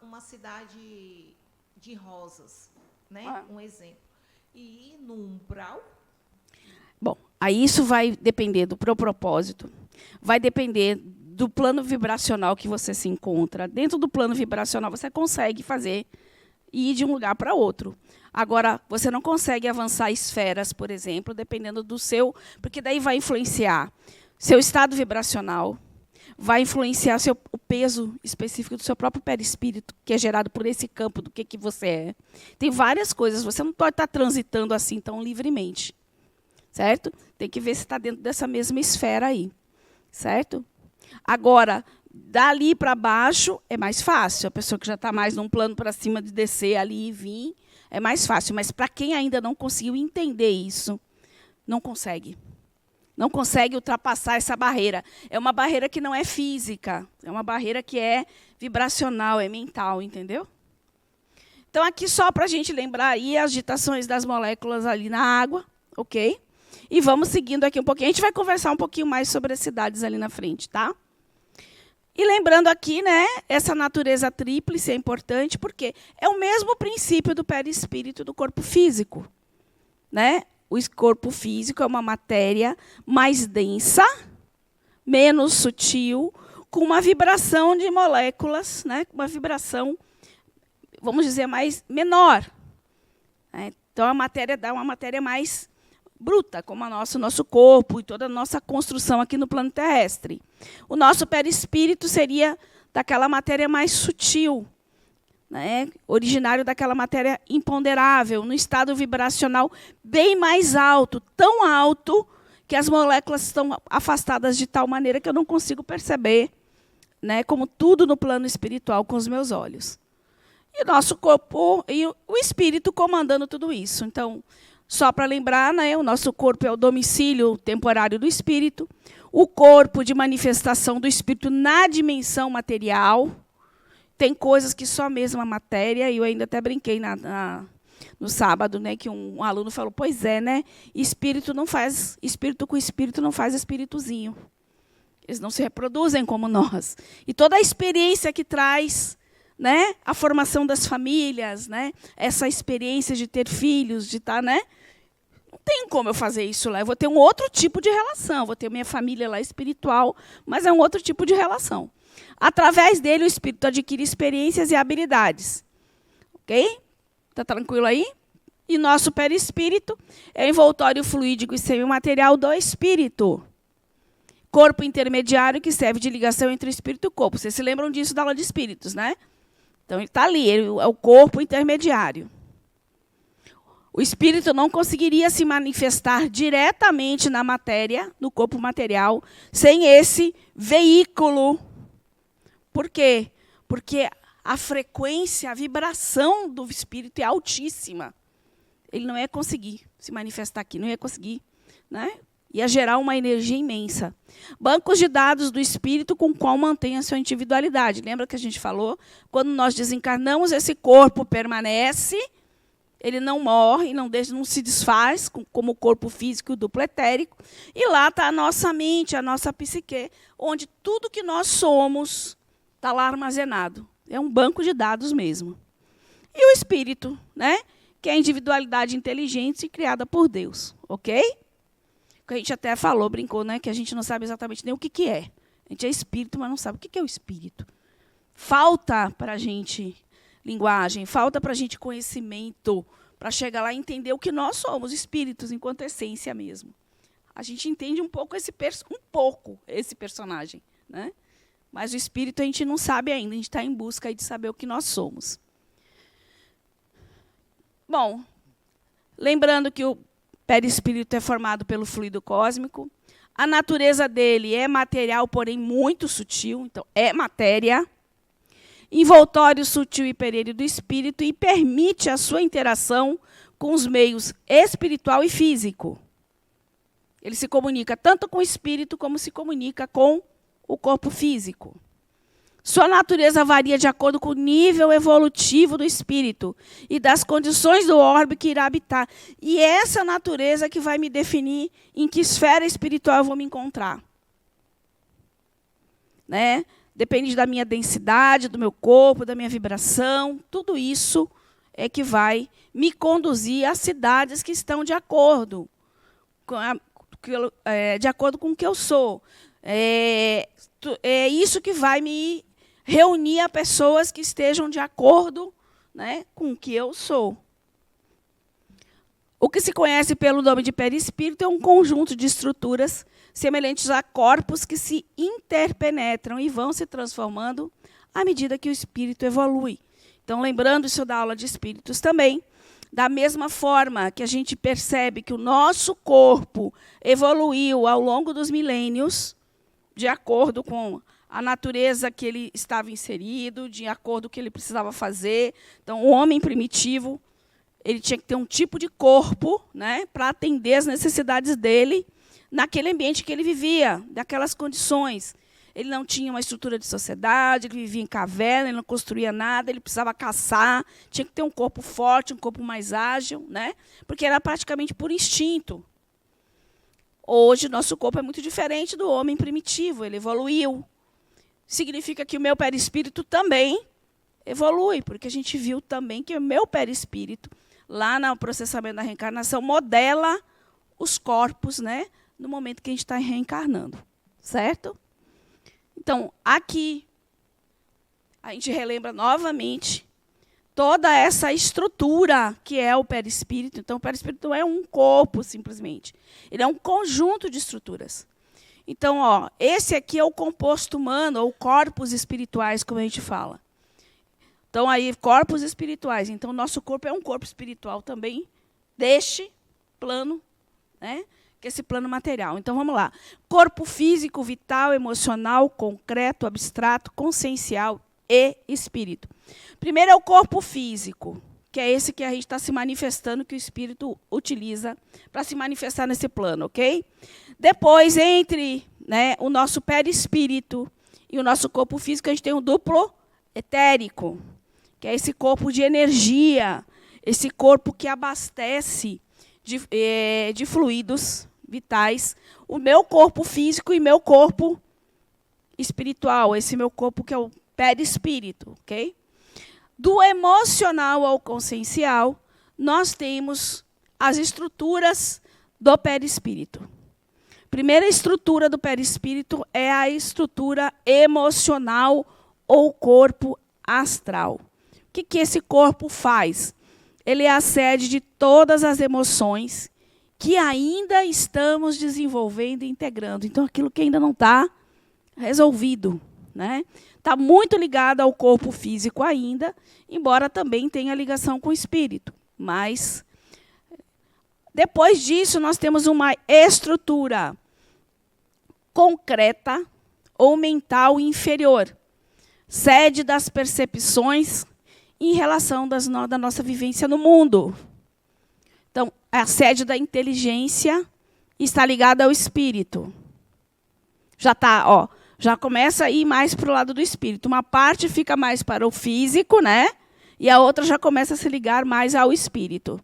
uma cidade de Rosas, né? Um exemplo. E ir no umbral? Bom, Aí isso vai depender do propósito, vai depender do plano vibracional que você se encontra. Dentro do plano vibracional, você consegue fazer e ir de um lugar para outro. Agora, você não consegue avançar esferas, por exemplo, dependendo do seu... Porque daí vai influenciar seu estado vibracional, vai influenciar o peso específico do seu próprio perispírito, que é gerado por esse campo do que você é. Tem várias coisas. Você não pode estar transitando assim tão livremente. Certo? Tem que ver se está dentro dessa mesma esfera aí. Certo? Agora, dali para baixo é mais fácil. A pessoa que já está mais num plano para cima de descer ali e vir, é mais fácil. Mas para quem ainda não conseguiu entender isso, não consegue. Não consegue ultrapassar essa barreira. É uma barreira que não é física. É uma barreira que é vibracional, é mental, entendeu? Então, aqui só para a gente lembrar aí as agitações das moléculas ali na água, ok? E vamos seguindo aqui um pouquinho. A gente vai conversar um pouquinho mais sobre as cidades ali na frente, tá? E lembrando aqui, né, essa natureza tríplice é importante porque é o mesmo princípio do perispírito do corpo físico, né? O corpo físico é uma matéria mais densa, menos sutil, com uma vibração de moléculas, né? Uma vibração, vamos dizer, menor. Né? Então, a matéria dá uma matéria mais bruta, como o nosso corpo e toda a nossa construção aqui no plano terrestre. O nosso perispírito seria daquela matéria mais sutil, né? Originário daquela matéria imponderável, no estado vibracional bem mais alto, tão alto que as moléculas estão afastadas de tal maneira que eu não consigo perceber, né, como tudo no plano espiritual com os meus olhos. E o nosso corpo e o espírito comandando tudo isso. Então, só para lembrar, né, o nosso corpo é o domicílio temporário do espírito, o corpo de manifestação do espírito na dimensão material. Tem coisas que só mesmo a matéria, e eu ainda até brinquei no sábado, né, que um aluno falou, pois é, né, espírito com espírito não faz espíritozinho. Eles não se reproduzem como nós. E toda a experiência que traz, né, a formação das famílias, né, essa experiência de ter filhos, de estar, né, não tem como eu fazer isso lá. Eu vou ter um outro tipo de relação, vou ter minha família lá espiritual, mas é um outro tipo de relação. Através dele, o espírito adquire experiências e habilidades. Ok? Está tranquilo aí? E nosso perispírito é o envoltório fluídico e semimaterial do espírito. Corpo intermediário que serve de ligação entre o espírito e o corpo. Vocês se lembram disso da aula de espíritos, né? Então, ele está ali, ele é o corpo intermediário. O espírito não conseguiria se manifestar diretamente na matéria, no corpo material, sem esse veículo. Por quê? Porque a frequência, a vibração do espírito é altíssima. Ele não ia conseguir se manifestar aqui, não ia conseguir, né? Ia gerar uma energia imensa. Bancos de dados do espírito com o qual mantém a sua individualidade. Lembra que a gente falou? Quando nós desencarnamos, esse corpo permanece, ele não morre, não se desfaz, como o corpo físico e o duplo etérico. E lá está a nossa mente, a nossa psique, onde tudo que nós somos está lá armazenado. É um banco de dados mesmo. E o espírito, né? Que é a individualidade inteligente criada por Deus. Ok? Que a gente até falou, brincou, né? Que a gente não sabe exatamente nem o que é. A gente é espírito, mas não sabe o que é o espírito. Falta para a gente linguagem, falta para a gente conhecimento, para chegar lá e entender o que nós somos, espíritos, enquanto essência mesmo. A gente entende um pouco esse personagem, né? Mas o espírito a gente não sabe ainda, a gente está em busca aí de saber o que nós somos. Bom, lembrando que o perispírito é formado pelo fluido cósmico. A natureza dele é material, porém muito sutil, então é matéria. Envoltório sutil e perene do espírito e permite a sua interação com os meios espiritual e físico. Ele se comunica tanto com o espírito como se comunica com o corpo físico. Sua natureza varia de acordo com o nível evolutivo do espírito e das condições do orbe que irá habitar. E essa natureza que vai me definir em que esfera espiritual eu vou me encontrar. Né? Depende da minha densidade, do meu corpo, da minha vibração. Tudo isso é que vai me conduzir às cidades que estão de acordo com de acordo com o que eu sou. É isso que vai me reunir a pessoas que estejam de acordo, né, com o que eu sou. O que se conhece pelo nome de perispírito é um conjunto de estruturas semelhantes a corpos que se interpenetram e vão se transformando à medida que o espírito evolui. Então, lembrando isso da aula de espíritos também, da mesma forma que a gente percebe que o nosso corpo evoluiu ao longo dos milênios, de acordo com a natureza que ele estava inserido, de acordo com o que ele precisava fazer. Então, o homem primitivo, ele tinha que ter um tipo de corpo, né, para atender as necessidades dele naquele ambiente que ele vivia, daquelas condições. Ele não tinha uma estrutura de sociedade, ele vivia em caverna, ele não construía nada, ele precisava caçar, tinha que ter um corpo forte, um corpo mais ágil, né, porque era praticamente por instinto. Hoje, nosso corpo é muito diferente do homem primitivo, ele evoluiu. Significa que o meu perispírito também evolui, porque a gente viu também que o meu perispírito, lá no processamento da reencarnação, modela os corpos, né, no momento que a gente está reencarnando. Certo? Então, aqui, a gente relembra novamente toda essa estrutura que é o perispírito. Então, o perispírito não é um corpo, simplesmente. Ele é um conjunto de estruturas. Então, ó, esse aqui é o composto humano, ou corpos espirituais, como a gente fala. Então, aí, corpos espirituais. Então, o nosso corpo é um corpo espiritual também, deste plano, né, que é esse plano material. Então, vamos lá. Corpo físico, vital, emocional, concreto, abstrato, consciencial e espírito. Primeiro é o corpo físico, que é esse que a gente está se manifestando, que o espírito utiliza para se manifestar nesse plano, ok? Depois, entre, né, o nosso perispírito e o nosso corpo físico, a gente tem um duplo etérico, que é esse corpo de energia, esse corpo que abastece de fluidos vitais o meu corpo físico e meu corpo espiritual, esse meu corpo que é o perispírito, ok? Do emocional ao consciencial, nós temos as estruturas do perispírito. Primeira estrutura do perispírito é a estrutura emocional ou corpo astral. O que esse corpo faz? Ele é a sede de todas as emoções que ainda estamos desenvolvendo e integrando. Então, aquilo que ainda não está resolvido, né? Está muito ligado ao corpo físico ainda, embora também tenha ligação com o espírito. Mas, depois disso, nós temos uma estrutura concreta ou mental inferior, sede das percepções em relação da nossa vivência no mundo. Então, a sede da inteligência está ligada ao espírito. Já começa a ir mais para o lado do espírito. Uma parte fica mais para o físico, né? E a outra já começa a se ligar mais ao espírito.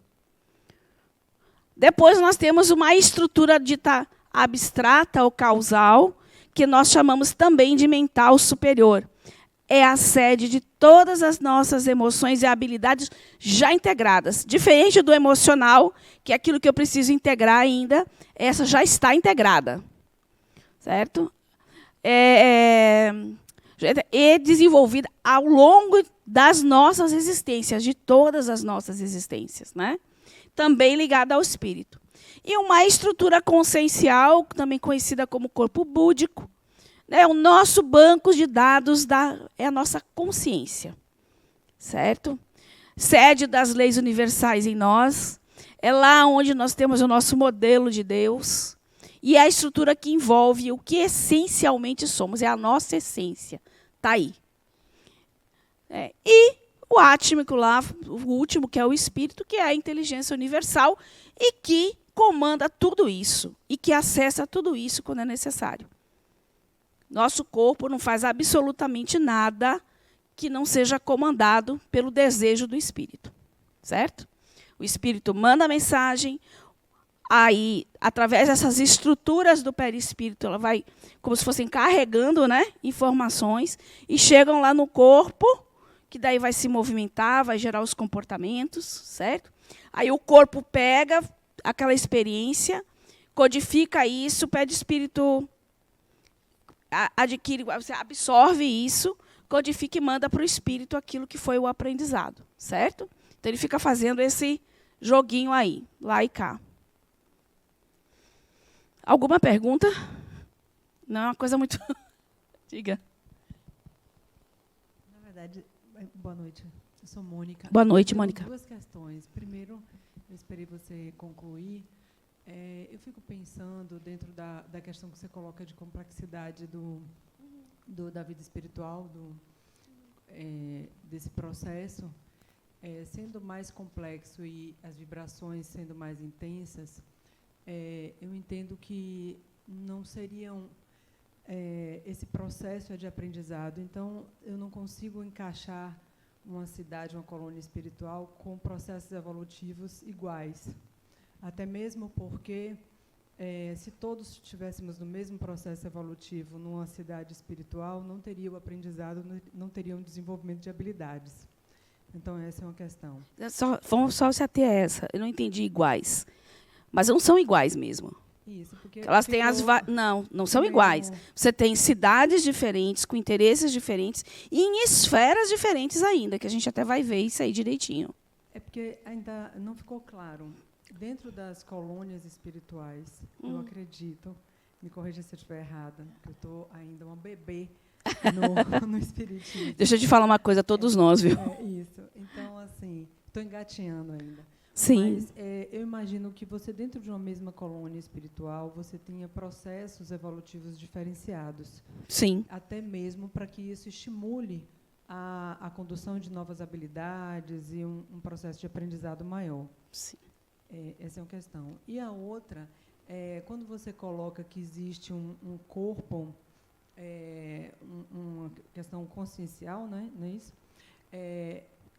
Depois nós temos uma estrutura dita abstrata ou causal, que nós chamamos também de mental superior. É a sede de todas as nossas emoções e habilidades já integradas. Diferente do emocional, que é aquilo que eu preciso integrar ainda, essa já está integrada. Certo? É desenvolvida ao longo das nossas existências, de todas as nossas existências, né? Também ligada ao espírito. E uma estrutura consciencial, também conhecida como corpo búdico, né? O nosso banco de dados é a nossa consciência, certo? Sede das leis universais em nós, é lá onde nós temos o nosso modelo de Deus, e é a estrutura que envolve o que essencialmente somos, é a nossa essência. Está aí. E o átmico lá, o último, que é o espírito, que é a inteligência universal, e que comanda tudo isso, e que acessa tudo isso quando é necessário. Nosso corpo não faz absolutamente nada que não seja comandado pelo desejo do espírito. Certo? O espírito manda a mensagem, aí, através dessas estruturas do perispírito, ela vai, como se fossem carregando, né, informações, e chegam lá no corpo, que daí vai se movimentar, vai gerar os comportamentos, certo? Aí o corpo pega aquela experiência, codifica isso, pede espírito, adquire, você absorve isso, codifica e manda para o espírito aquilo que foi o aprendizado, certo? Então, ele fica fazendo esse joguinho aí, lá e cá. Alguma pergunta? Não é uma coisa muito... Diga. Na verdade, boa noite. Eu sou Mônica. Boa noite, Mônica. Duas questões. Primeiro, eu esperei você concluir. Eu fico pensando, dentro da questão que você coloca de complexidade da vida espiritual, desse processo, sendo mais complexo e as vibrações sendo mais intensas, eu entendo que não seriam esse processo de aprendizado. Então, eu não consigo encaixar uma cidade, uma colônia espiritual com processos evolutivos iguais. Até mesmo porque, se todos estivéssemos no mesmo processo evolutivo numa cidade espiritual, não teria o aprendizado, não teria um desenvolvimento de habilidades. Então, essa é uma questão. Vamos só se ater a essa. Eu não entendi iguais. Mas não são iguais mesmo. Isso, porque elas têm não são iguais. Você tem cidades diferentes, com interesses diferentes, e em esferas diferentes ainda, que a gente até vai ver isso aí direitinho. É porque ainda não ficou claro. Dentro das colônias espirituais, eu acredito, me corrija se eu estiver errada, porque eu estou ainda uma bebê no espiritismo. Deixa eu te falar uma coisa, todos nós, viu? Isso. Então, assim, estou engatinhando ainda. Sim. Mas eu imagino que você, dentro de uma mesma colônia espiritual, você tenha processos evolutivos diferenciados. Sim. Até mesmo para que isso estimule a condução de novas habilidades e um processo de aprendizado maior. Sim. Essa é uma questão. E a outra, quando você coloca que existe um corpo, uma questão consciencial, né? Não é isso?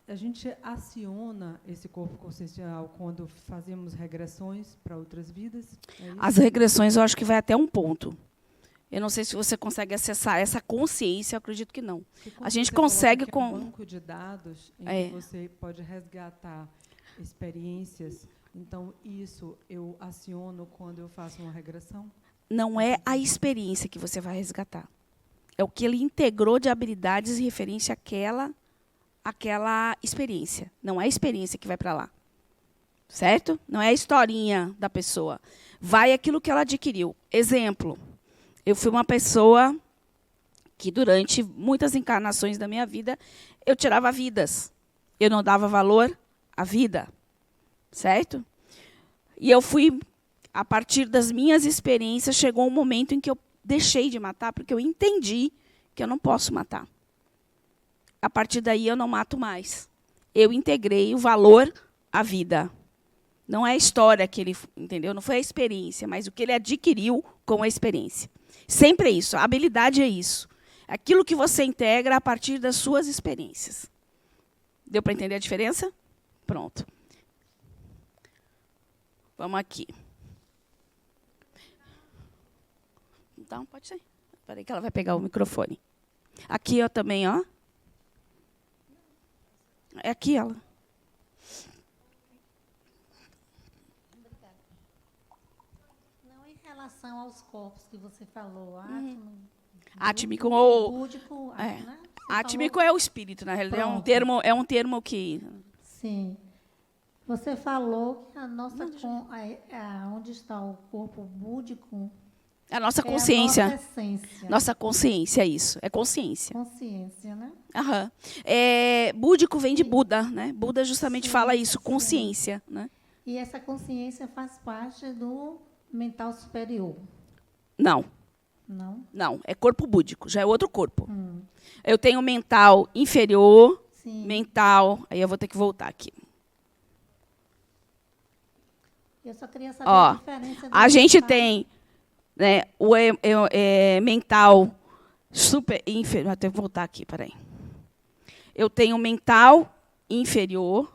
A gente aciona esse corpo consciencial quando fazemos regressões para outras vidas? As regressões, eu acho que vai até um ponto. Eu não sei se você consegue acessar essa consciência, eu acredito que não. A gente consegue com um banco de dados em que você pode resgatar experiências. Então, isso eu aciono quando eu faço uma regressão? Não é a experiência que você vai resgatar. É o que ele integrou de habilidades referente àquela experiência. Não é a experiência que vai para lá. Certo? Não é a historinha da pessoa. Vai aquilo que ela adquiriu. Exemplo. Eu fui uma pessoa que, durante muitas encarnações da minha vida, eu tirava vidas. Eu não dava valor à vida. Certo? E eu fui, a partir das minhas experiências, chegou um momento em que eu deixei de matar, porque eu entendi que eu não posso matar. A partir daí, eu não mato mais. Eu integrei o valor à vida. Não é a história que ele, entendeu? Não foi a experiência, mas o que ele adquiriu com a experiência. Sempre é isso. A habilidade é isso. Aquilo que você integra a partir das suas experiências. Deu para entender a diferença? Pronto. Vamos aqui. Então, pode ser. Espera aí que ela vai pegar o microfone. Aqui, ó, também, ó. É aqui, ela. Não, em relação aos corpos que você falou, átmico ou búdico, né? Átmico é o espírito, na realidade. É um termo que... Sim. Você falou que a nossa onde está o corpo búdico, a nossa consciência. A nossa essência. Nossa consciência, isso. É consciência. Consciência, né? Aham. Búdico vem de Buda, né? Buda justamente fala isso, consciência, né? E essa consciência faz parte do mental superior? Não. Não? Não, é corpo búdico, já é outro corpo. Eu tenho mental inferior, mental... Aí eu vou ter que voltar aqui. Eu só queria saber a diferença. A gente tem, né, o mental super inferior. Vou ter que voltar aqui, peraí. Eu tenho mental inferior,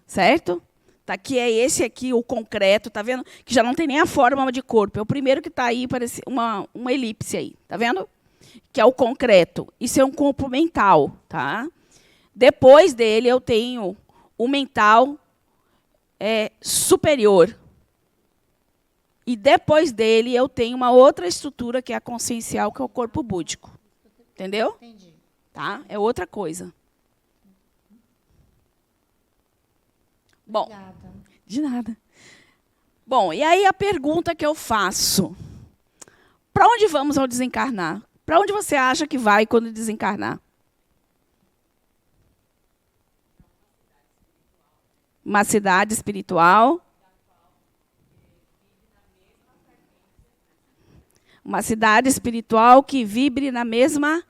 certo? Tá, que é esse aqui, o concreto, tá vendo? Que já não tem nem a forma de corpo. É o primeiro que está aí, parece uma elipse aí, tá vendo? Que é o concreto. Isso é um corpo mental, tá? Depois dele, eu tenho o mental superior. E depois dele, eu tenho uma outra estrutura, que é a consciencial, que é o corpo búdico. Entendeu? Entendi. Tá? É outra coisa. Bom, Obrigada. de nada. Bom, e aí a pergunta que eu faço. Para onde vamos ao desencarnar? Para onde você acha que vai quando desencarnar? Uma cidade espiritual. Uma cidade espiritual que vibre na mesma...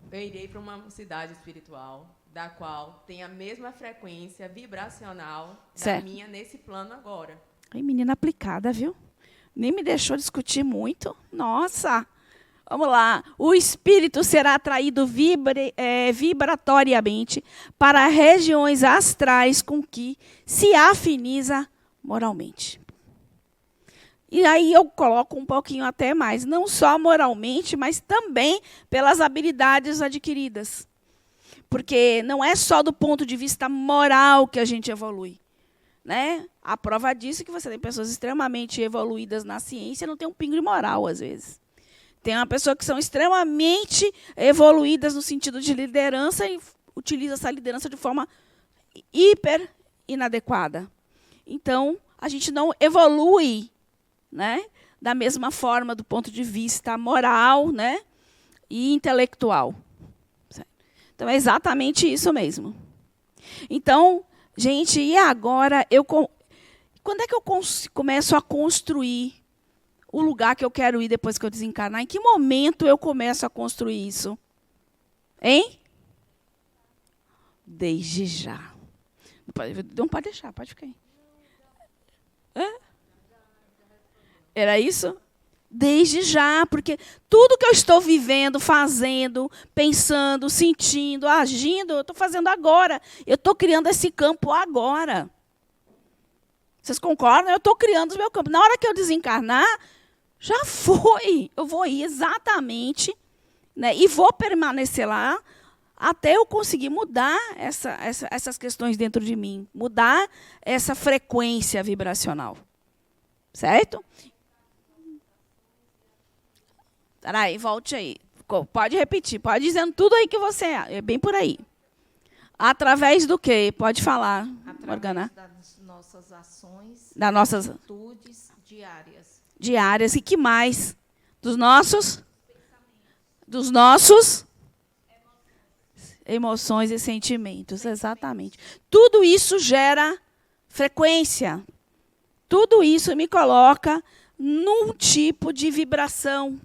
Eu irei para uma cidade espiritual, da qual tem a mesma frequência vibracional Certo. da minha nesse plano agora. Ai, menina aplicada, viu? Nem me deixou discutir muito. Nossa! Vamos lá. O espírito será atraído vibratoriamente para regiões astrais com que se afiniza moralmente. E aí eu coloco um pouquinho até mais, não só moralmente, mas também pelas habilidades adquiridas. Porque não é só do ponto de vista moral que a gente evolui. Né? A prova disso é que você tem pessoas extremamente evoluídas na ciência e não tem um pingo de moral, às vezes. Tem uma pessoa que são extremamente evoluídas no sentido de liderança e utiliza essa liderança de forma hiper inadequada. Então, a gente não evolui, né, da mesma forma do ponto de vista moral, né, e intelectual. Então, é exatamente isso mesmo. Então, gente, e agora, quando é que eu começo a construir o lugar que eu quero ir depois que eu desencarnar? Em que momento eu começo a construir isso? Hein? Desde já. Não pode deixar, pode ficar aí. Hã? Era isso? Desde já, porque tudo que eu estou vivendo, fazendo, pensando, sentindo, agindo, eu estou fazendo agora. Eu estou criando esse campo agora. Vocês concordam? Eu estou criando o meu campo. Na hora que eu desencarnar, já foi. Eu vou ir exatamente, né, e vou permanecer lá até eu conseguir mudar essas questões dentro de mim, mudar essa frequência vibracional. Certo? Peraí, volte aí. Pode repetir, pode dizendo tudo aí que você é bem por aí. Através do quê? Pode falar, Morgana. Das nossas ações, das nossas atitudes diárias. Diárias. E que mais? Dos nossos emoções e sentimentos, exatamente. Tudo isso gera frequência. Tudo isso me coloca num tipo de vibração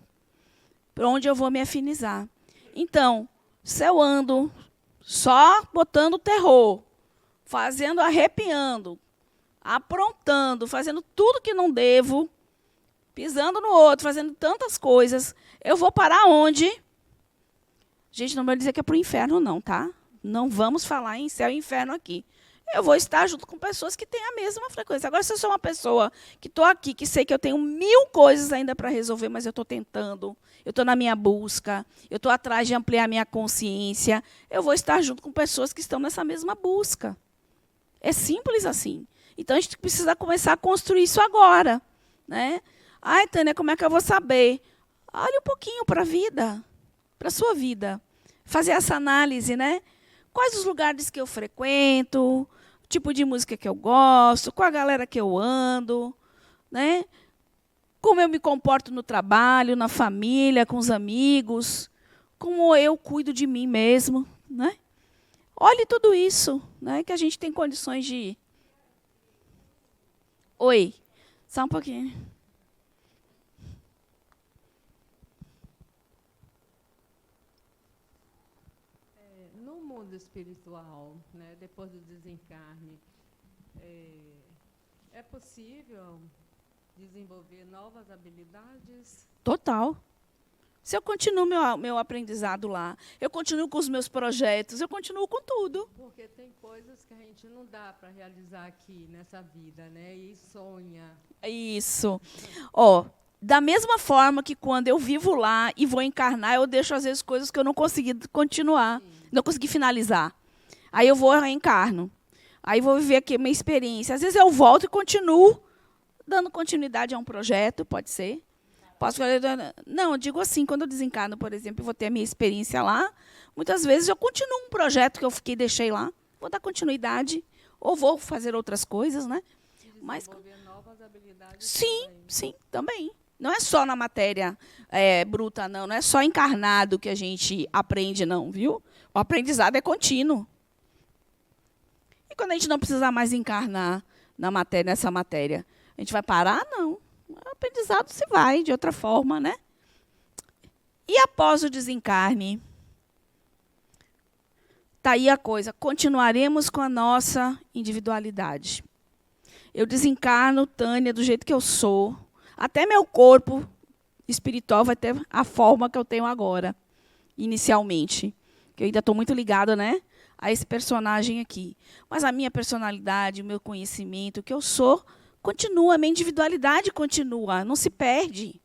para onde eu vou me afinizar. Então, se eu ando só botando terror, arrepiando, aprontando, fazendo tudo que não devo, pisando no outro, fazendo tantas coisas, eu vou parar onde? Gente, não vai dizer que é para o inferno, não, tá? Não vamos falar em céu e inferno aqui. Eu vou estar junto com pessoas que têm a mesma frequência. Agora, se eu sou uma pessoa que estou aqui, que sei que eu tenho 1000 coisas ainda para resolver, mas eu estou tentando, eu estou na minha busca, eu estou atrás de ampliar minha consciência, eu vou estar junto com pessoas que estão nessa mesma busca. É simples assim. Então, a gente precisa começar a construir isso agora. Né? Ai, Tânia, como é que eu vou saber? Olhe um pouquinho para a vida, para a sua vida. Fazer essa análise, né? Quais os lugares que eu frequento, o tipo de música que eu gosto, qual a galera que eu ando, né? Como eu me comporto no trabalho, na família, com os amigos, como eu cuido de mim mesmo, né? Olhe tudo isso, né? Que a gente tem condições de... Oi, só um pouquinho. Espiritual, né, depois do desencarne, é possível desenvolver novas habilidades? Total. Se eu continuo meu aprendizado lá, eu continuo com os meus projetos, eu continuo com tudo. Porque tem coisas que a gente não dá para realizar aqui nessa vida, né? E sonha. Isso. Ó, da mesma forma que quando eu vivo lá e vou encarnar, eu deixo às vezes coisas que eu não consegui continuar. Sim. Não consegui finalizar. Aí eu vou reencarno. Aí vou viver aqui a minha experiência. Às vezes eu volto e continuo dando continuidade a um projeto, pode ser. Posso fazer, não, eu digo assim, quando eu desencarno, por exemplo, eu vou ter a minha experiência lá, muitas vezes eu continuo um projeto que eu deixei lá, vou dar continuidade, ou vou fazer outras coisas, né? Mas novas habilidades. sim, sim, também. Não é só na matéria bruta, não. Não é só encarnado que a gente aprende, não, viu? O aprendizado é contínuo. E quando a gente não precisar mais encarnar nessa matéria, a gente vai parar? Não. O aprendizado se vai de outra forma, né? E após o desencarne? Está aí a coisa. Continuaremos com a nossa individualidade. Eu desencarno, Tânia, do jeito que eu sou. Até meu corpo espiritual vai ter a forma que eu tenho agora, inicialmente. Que eu ainda estou muito ligada, né, a esse personagem aqui. Mas a minha personalidade, o meu conhecimento, o que eu sou, continua, a minha individualidade continua, não se perde.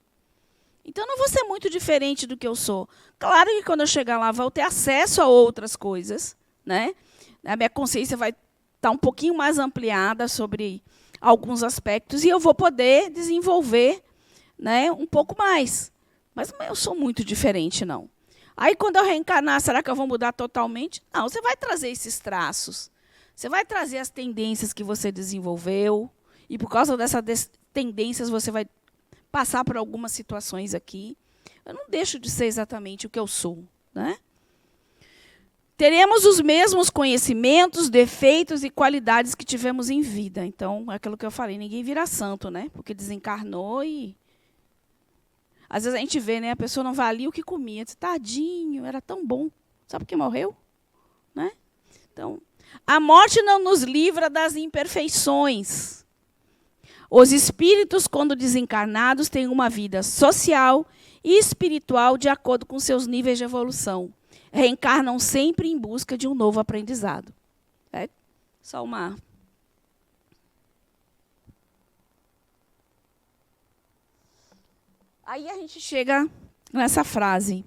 Então, eu não vou ser muito diferente do que eu sou. Claro que quando eu chegar lá, vou ter acesso a outras coisas, né? A minha consciência vai estar um pouquinho mais ampliada sobre alguns aspectos e eu vou poder desenvolver, né, um pouco mais. Mas eu sou muito diferente, não. Aí, quando eu reencarnar, será que eu vou mudar totalmente? Não, você vai trazer esses traços. Você vai trazer as tendências que você desenvolveu. E, por causa dessas tendências, você vai passar por algumas situações aqui. Eu não deixo de ser exatamente o que eu sou, né? Teremos os mesmos conhecimentos, defeitos e qualidades que tivemos em vida. Então, é aquilo que eu falei, ninguém vira santo, né? Porque desencarnou e... Às vezes a gente vê, né? A pessoa não valia o que comia. Diz, tadinho, era tão bom. Sabe por que morreu? Né? Então, a morte não nos livra das imperfeições. Os espíritos, quando desencarnados, têm uma vida social e espiritual de acordo com seus níveis de evolução. Reencarnam sempre em busca de um novo aprendizado. É só uma... Aí a gente chega nessa frase.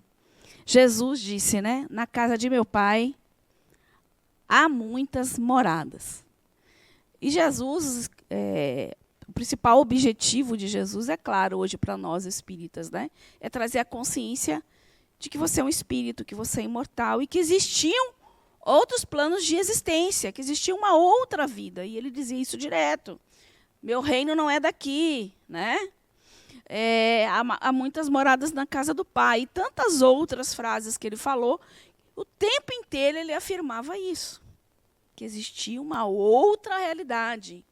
Jesus disse, né? Na casa de meu pai há muitas moradas. E Jesus, o principal objetivo de Jesus, é claro, hoje para nós espíritas, né? É trazer a consciência de que você é um espírito, que você é imortal e que existiam outros planos de existência, que existia uma outra vida. E ele dizia isso direto. Meu reino não é daqui, né? Há muitas moradas na casa do Pai. E tantas outras frases que ele falou, o tempo inteiro ele afirmava isso, que existia uma outra realidade.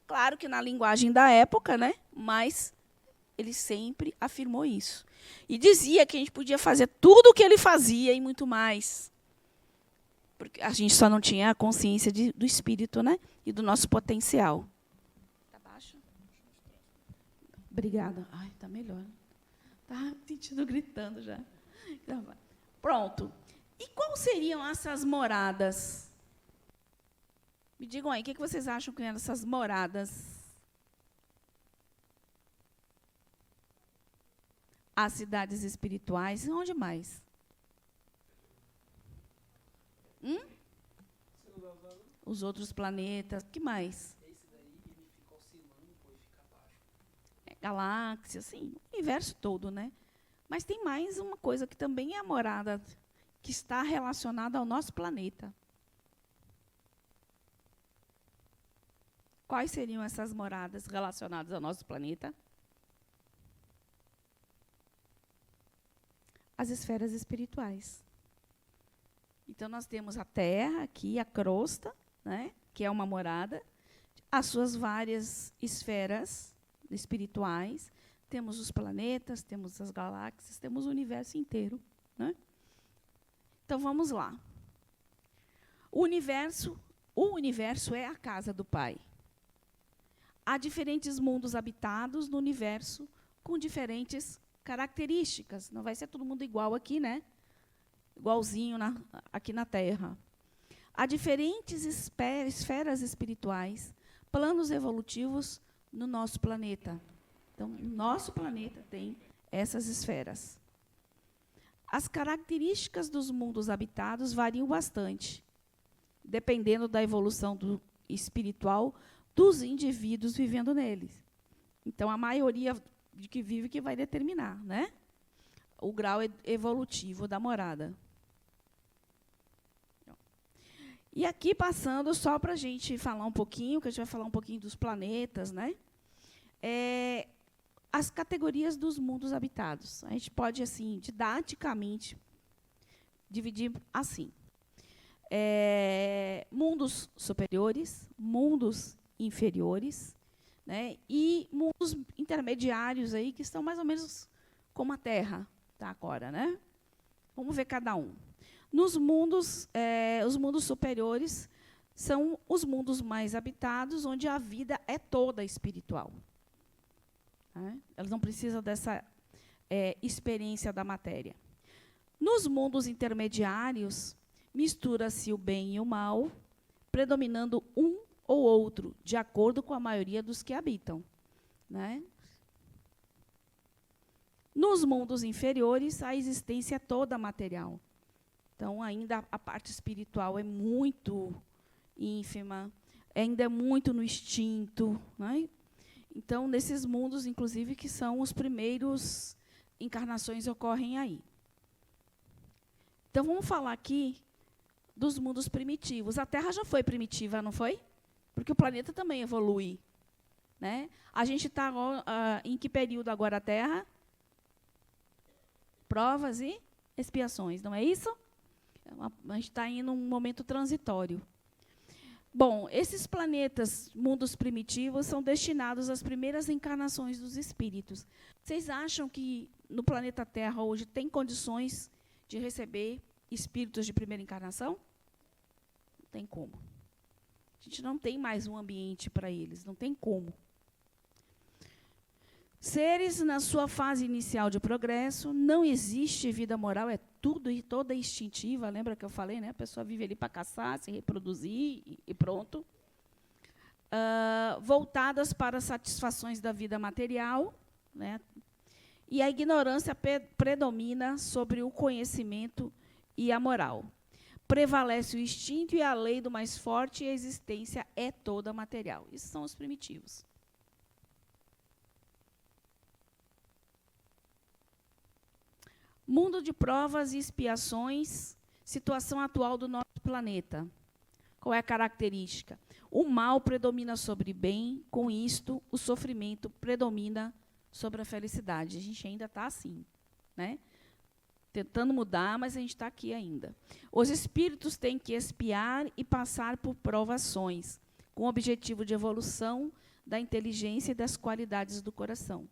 Claro que na linguagem da época, né? Mas ele sempre afirmou isso. E dizia que a gente podia fazer tudo o que ele fazia e muito mais. Porque a gente só não tinha a consciência do espírito, né? E do nosso potencial. Está baixo? Obrigada. Ai, está melhor. Está sentindo gritando já. Pronto. E quais seriam essas moradas? Me digam aí, o que vocês acham que eram essas moradas? As cidades espirituais, onde mais? Os outros planetas, o que mais? Esse daí ele fica oscilando e depois fica abaixo. Galáxia, assim, o universo todo, né? Mas tem mais uma coisa que também é a morada, que está relacionada ao nosso planeta. Quais seriam essas moradas relacionadas ao nosso planeta? As esferas espirituais. Então, nós temos a Terra, aqui, a crosta, né, que é uma morada, as suas várias esferas espirituais, temos os planetas, temos as galáxias, temos o universo inteiro, né? Então, vamos lá. O universo é a casa do Pai. Há diferentes mundos habitados no universo com diferentes características. Não vai ser todo mundo igual aqui, né? Igualzinho aqui na Terra. Há diferentes esferas espirituais, planos evolutivos no nosso planeta. Então, o nosso planeta tem essas esferas. As características dos mundos habitados variam bastante, dependendo da evolução espiritual dos indivíduos vivendo neles. Então, a maioria de que vive que vai determinar, né, o grau evolutivo da morada. E aqui, passando, só para a gente falar um pouquinho, que a gente vai falar um pouquinho dos planetas, né? As categorias dos mundos habitados. A gente pode, assim, didaticamente, dividir assim. Mundos superiores, mundos inferiores, né? E mundos intermediários, aí, que estão mais ou menos como a Terra está agora, né? Vamos ver cada um. Nos mundos, os mundos superiores são os mundos mais habitados, onde a vida é toda espiritual. Né? Elas não precisam dessa experiência da matéria. Nos mundos intermediários, mistura-se o bem e o mal, predominando um ou outro, de acordo com a maioria dos que habitam. Né? Nos mundos inferiores, a existência é toda material. Então, ainda a parte espiritual é muito ínfima, ainda é muito no instinto. Né? Então, nesses mundos, inclusive, que são os primeiros encarnações ocorrem aí. Então, vamos falar aqui dos mundos primitivos. A Terra já foi primitiva, não foi? Porque o planeta também evolui. Né? A gente está em que período agora a Terra? Provas e expiações, não é isso? A gente está em um momento transitório. Bom, esses planetas, mundos primitivos, são destinados às primeiras encarnações dos espíritos. Vocês acham que no planeta Terra hoje tem condições de receber espíritos de primeira encarnação? Não tem como. A gente não tem mais um ambiente para eles, não tem como. Seres na sua fase inicial de progresso, não existe vida moral, é tudo e toda instintiva. Lembra que eu falei, né? A pessoa vive ali para caçar, se reproduzir e pronto. Voltadas para satisfações da vida material, né? E a ignorância predomina sobre o conhecimento e a moral. Prevalece o instinto e a lei do mais forte, e a existência é toda material. Isso são os primitivos. Mundo de provas e expiações, situação atual do nosso planeta. Qual é a característica? O mal predomina sobre o bem, com isto, o sofrimento predomina sobre a felicidade. A gente ainda está assim, né? Tentando mudar, mas a gente está aqui ainda. Os espíritos têm que expiar e passar por provações, com o objetivo de evolução da inteligência e das qualidades do coração.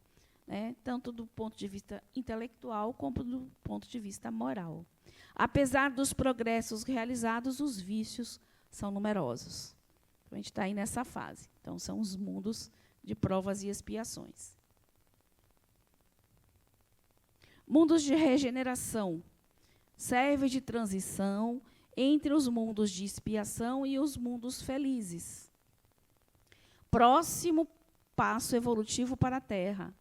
Né, tanto do ponto de vista intelectual como do ponto de vista moral. Apesar dos progressos realizados, os vícios são numerosos. Então, a gente está aí nessa fase. Então, são os mundos de provas e expiações. Mundos de regeneração. Serve de transição entre os mundos de expiação e os mundos felizes. Próximo passo evolutivo para a Terra.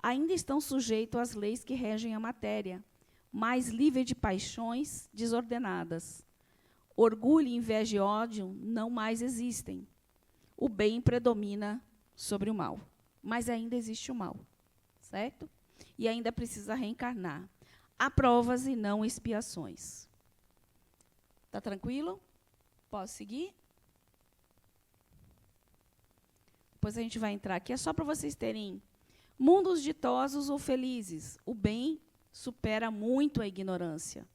Ainda estão sujeitos às leis que regem a matéria, mas livre de paixões desordenadas. Orgulho, inveja e ódio não mais existem. O bem predomina sobre o mal, mas ainda existe o mal, certo? E ainda precisa reencarnar. Há provas e não expiações. Está tranquilo? Posso seguir? Depois a gente vai entrar aqui. É só para vocês terem... Mundos ditosos ou felizes. O bem supera muito a ignorância.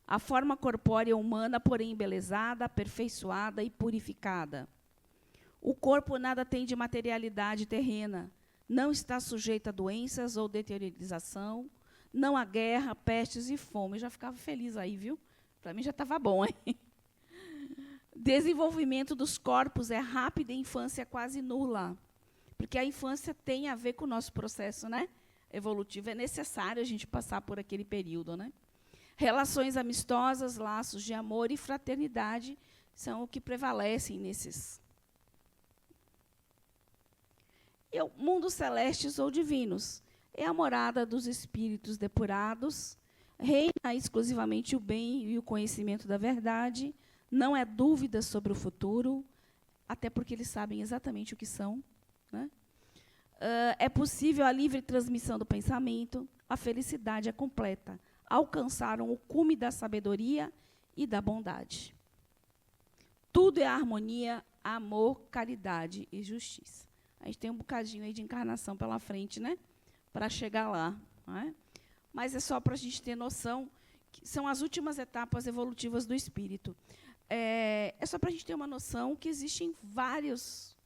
A forma corpórea humana, porém embelezada, aperfeiçoada e purificada. O corpo nada tem de materialidade terrena. Não está sujeito a doenças ou deteriorização. Não há guerra, pestes e fome. Eu já ficava feliz aí, viu? Para mim já estava bom, hein? Desenvolvimento dos corpos é rápido e a infância é quase nula. Porque a infância tem a ver com o nosso processo, né, evolutivo. É necessário a gente passar por aquele período. Né? Relações amistosas, laços de amor e fraternidade são o que prevalecem nesses. E mundos celestes ou divinos. É a morada dos espíritos depurados. Reina exclusivamente o bem e o conhecimento da verdade. Não é dúvida sobre o futuro, até porque eles sabem exatamente o que são. Né? É possível a livre transmissão do pensamento, a felicidade é completa. Alcançaram o cume da sabedoria e da bondade. Tudo é harmonia, amor, caridade e justiça. A gente tem um bocadinho aí de encarnação pela frente, né? Para chegar lá. Não é? Mas é só para a gente ter noção que são as últimas etapas evolutivas do espírito. É só para a gente ter uma noção que existem vários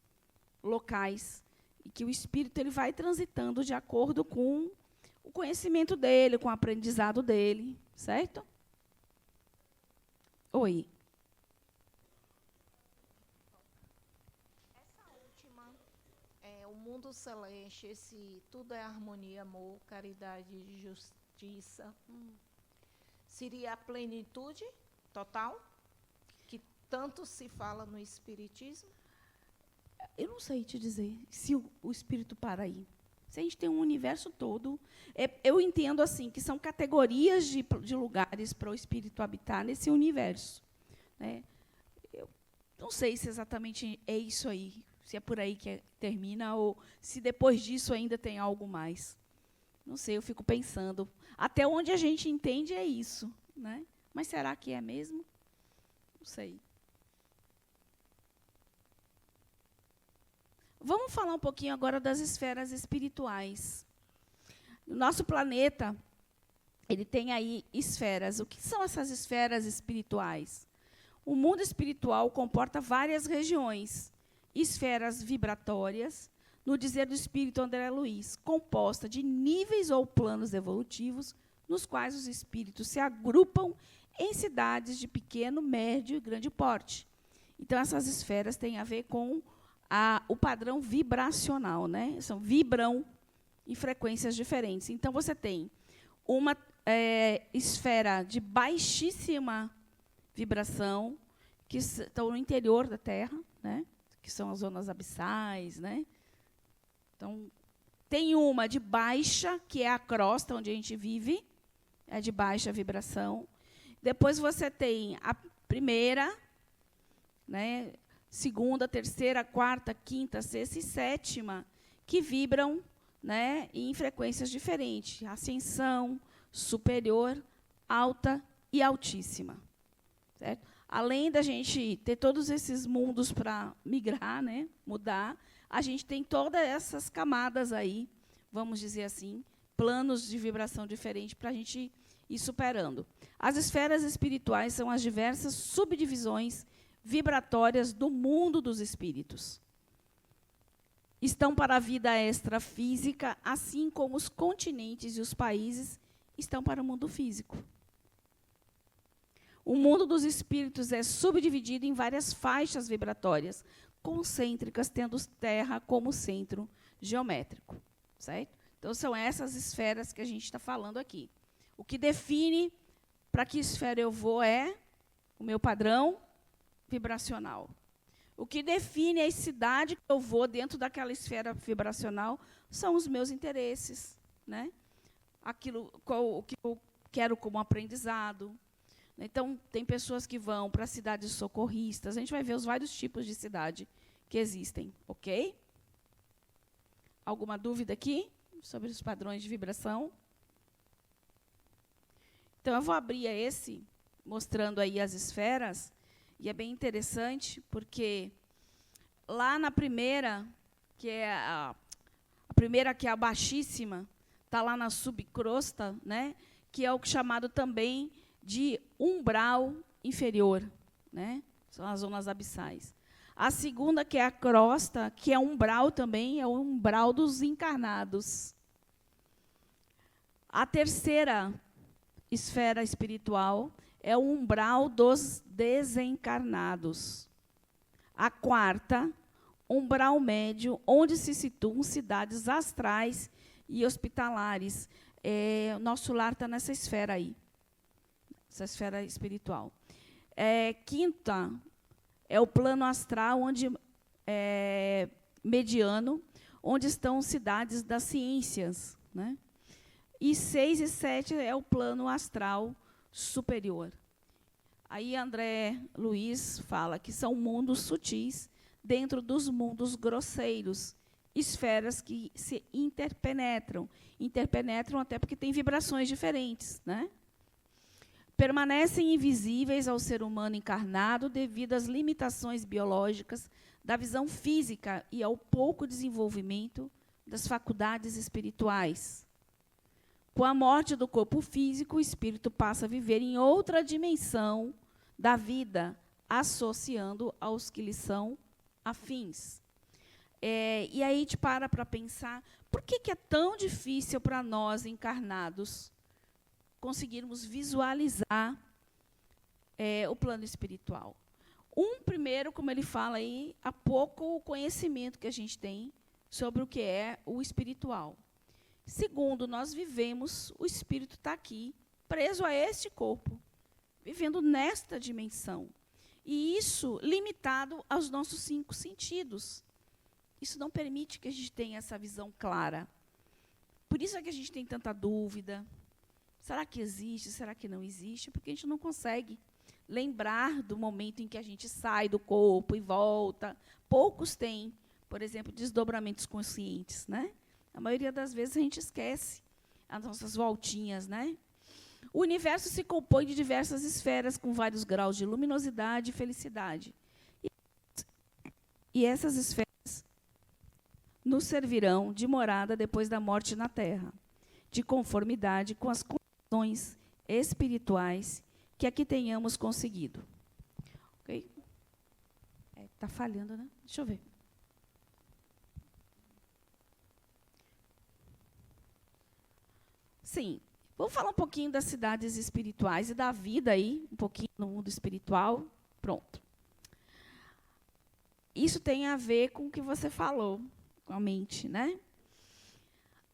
locais e que o espírito ele vai transitando de acordo com o conhecimento dele, com o aprendizado dele, certo? Oi. Essa última, o mundo celeste, esse tudo é harmonia, amor, caridade e justiça, seria a plenitude total, que tanto se fala no Espiritismo? Eu não sei te dizer se o espírito para aí. Se a gente tem um universo todo, eu entendo assim que são categorias de lugares para o espírito habitar nesse universo. Né? Eu não sei se exatamente é isso aí, se é por aí que termina, ou se depois disso ainda tem algo mais. Não sei, eu fico pensando. Até onde a gente entende é isso. Né? Mas será que é mesmo? Não sei. Vamos falar um pouquinho agora das esferas espirituais. O nosso planeta, ele tem aí esferas. O que são essas esferas espirituais? O mundo espiritual comporta várias regiões, esferas vibratórias, no dizer do espírito André Luiz, composta de níveis ou planos evolutivos, nos quais os espíritos se agrupam em cidades de pequeno, médio e grande porte. Então, essas esferas têm a ver com o padrão vibracional, né? Vibram em frequências diferentes. Então, você tem uma esfera de baixíssima vibração, que estão no interior da Terra, né? Que são as zonas abissais. Né? Então, tem uma de baixa, que é a crosta, onde a gente vive, é de baixa vibração. Depois, você tem a primeira, né? Segunda, terceira, quarta, quinta, sexta e sétima, que vibram, né, em frequências diferentes. Ascensão, superior, alta e altíssima. Certo? Além da gente ter todos esses mundos para migrar, né, mudar, a gente tem todas essas camadas aí, vamos dizer assim, planos de vibração diferentes para a gente ir superando. As esferas espirituais são as diversas subdivisões vibratórias do mundo dos espíritos. Estão para a vida extrafísica, assim como os continentes e os países estão para o mundo físico. O mundo dos espíritos é subdividido em várias faixas vibratórias, concêntricas, tendo Terra como centro geométrico. Certo? Então, são essas esferas que a gente está falando aqui. O que define para que esfera eu vou é o meu padrão vibracional. O que define a cidade que eu vou dentro daquela esfera vibracional são os meus interesses, né? O que eu quero como aprendizado. Então, tem pessoas que vão para cidades socorristas. A gente vai ver os vários tipos de cidade que existem, ok? Alguma dúvida aqui sobre os padrões de vibração? Então, eu vou abrir esse, mostrando aí as esferas. E é bem interessante, porque lá na primeira, que é a primeira, que é a baixíssima, está lá na subcrosta, né, que é o chamado também de umbral inferior. Né, são as zonas abissais. A segunda, que é a crosta, que é umbral também, é o umbral dos encarnados. A terceira esfera espiritual é o umbral dos desencarnados. A quarta, umbral médio, onde se situam cidades astrais e hospitalares. O nosso lar está nessa esfera aí, essa esfera espiritual. Quinta, é o plano astral, onde mediano, onde estão cidades das ciências. Né? E 6 e 7 é o plano astral superior. Aí André Luiz fala que são mundos sutis dentro dos mundos grosseiros, esferas que se interpenetram. Interpenetram até porque têm vibrações diferentes, né? Permanecem invisíveis ao ser humano encarnado devido às limitações biológicas da visão física e ao pouco desenvolvimento das faculdades espirituais. Com a morte do corpo físico, o espírito passa a viver em outra dimensão da vida, associando aos que lhe são afins. E aí a gente para pensar, por que é tão difícil para nós, encarnados, conseguirmos visualizar o plano espiritual? Primeiro, como ele fala aí, há pouco conhecimento que a gente tem sobre o que é o espiritual. Segundo, nós vivemos, o espírito está aqui, preso a este corpo, vivendo nesta dimensão. E isso limitado aos nossos 5 sentidos. Isso não permite que a gente tenha essa visão clara. Por isso é que a gente tem tanta dúvida. Será que existe? Será que não existe? Porque a gente não consegue lembrar do momento em que a gente sai do corpo e volta. Poucos têm, por exemplo, desdobramentos conscientes, né? A maioria das vezes a gente esquece as nossas voltinhas, né? O universo se compõe de diversas esferas com vários graus de luminosidade e felicidade. E essas esferas nos servirão de morada depois da morte na Terra, de conformidade com as condições espirituais que aqui tenhamos conseguido. Ok? Tá falhando, né? Deixa eu ver. Sim. Vamos falar um pouquinho das cidades espirituais e da vida aí, um pouquinho no mundo espiritual. Pronto. Isso tem a ver com o que você falou, com a mente, né?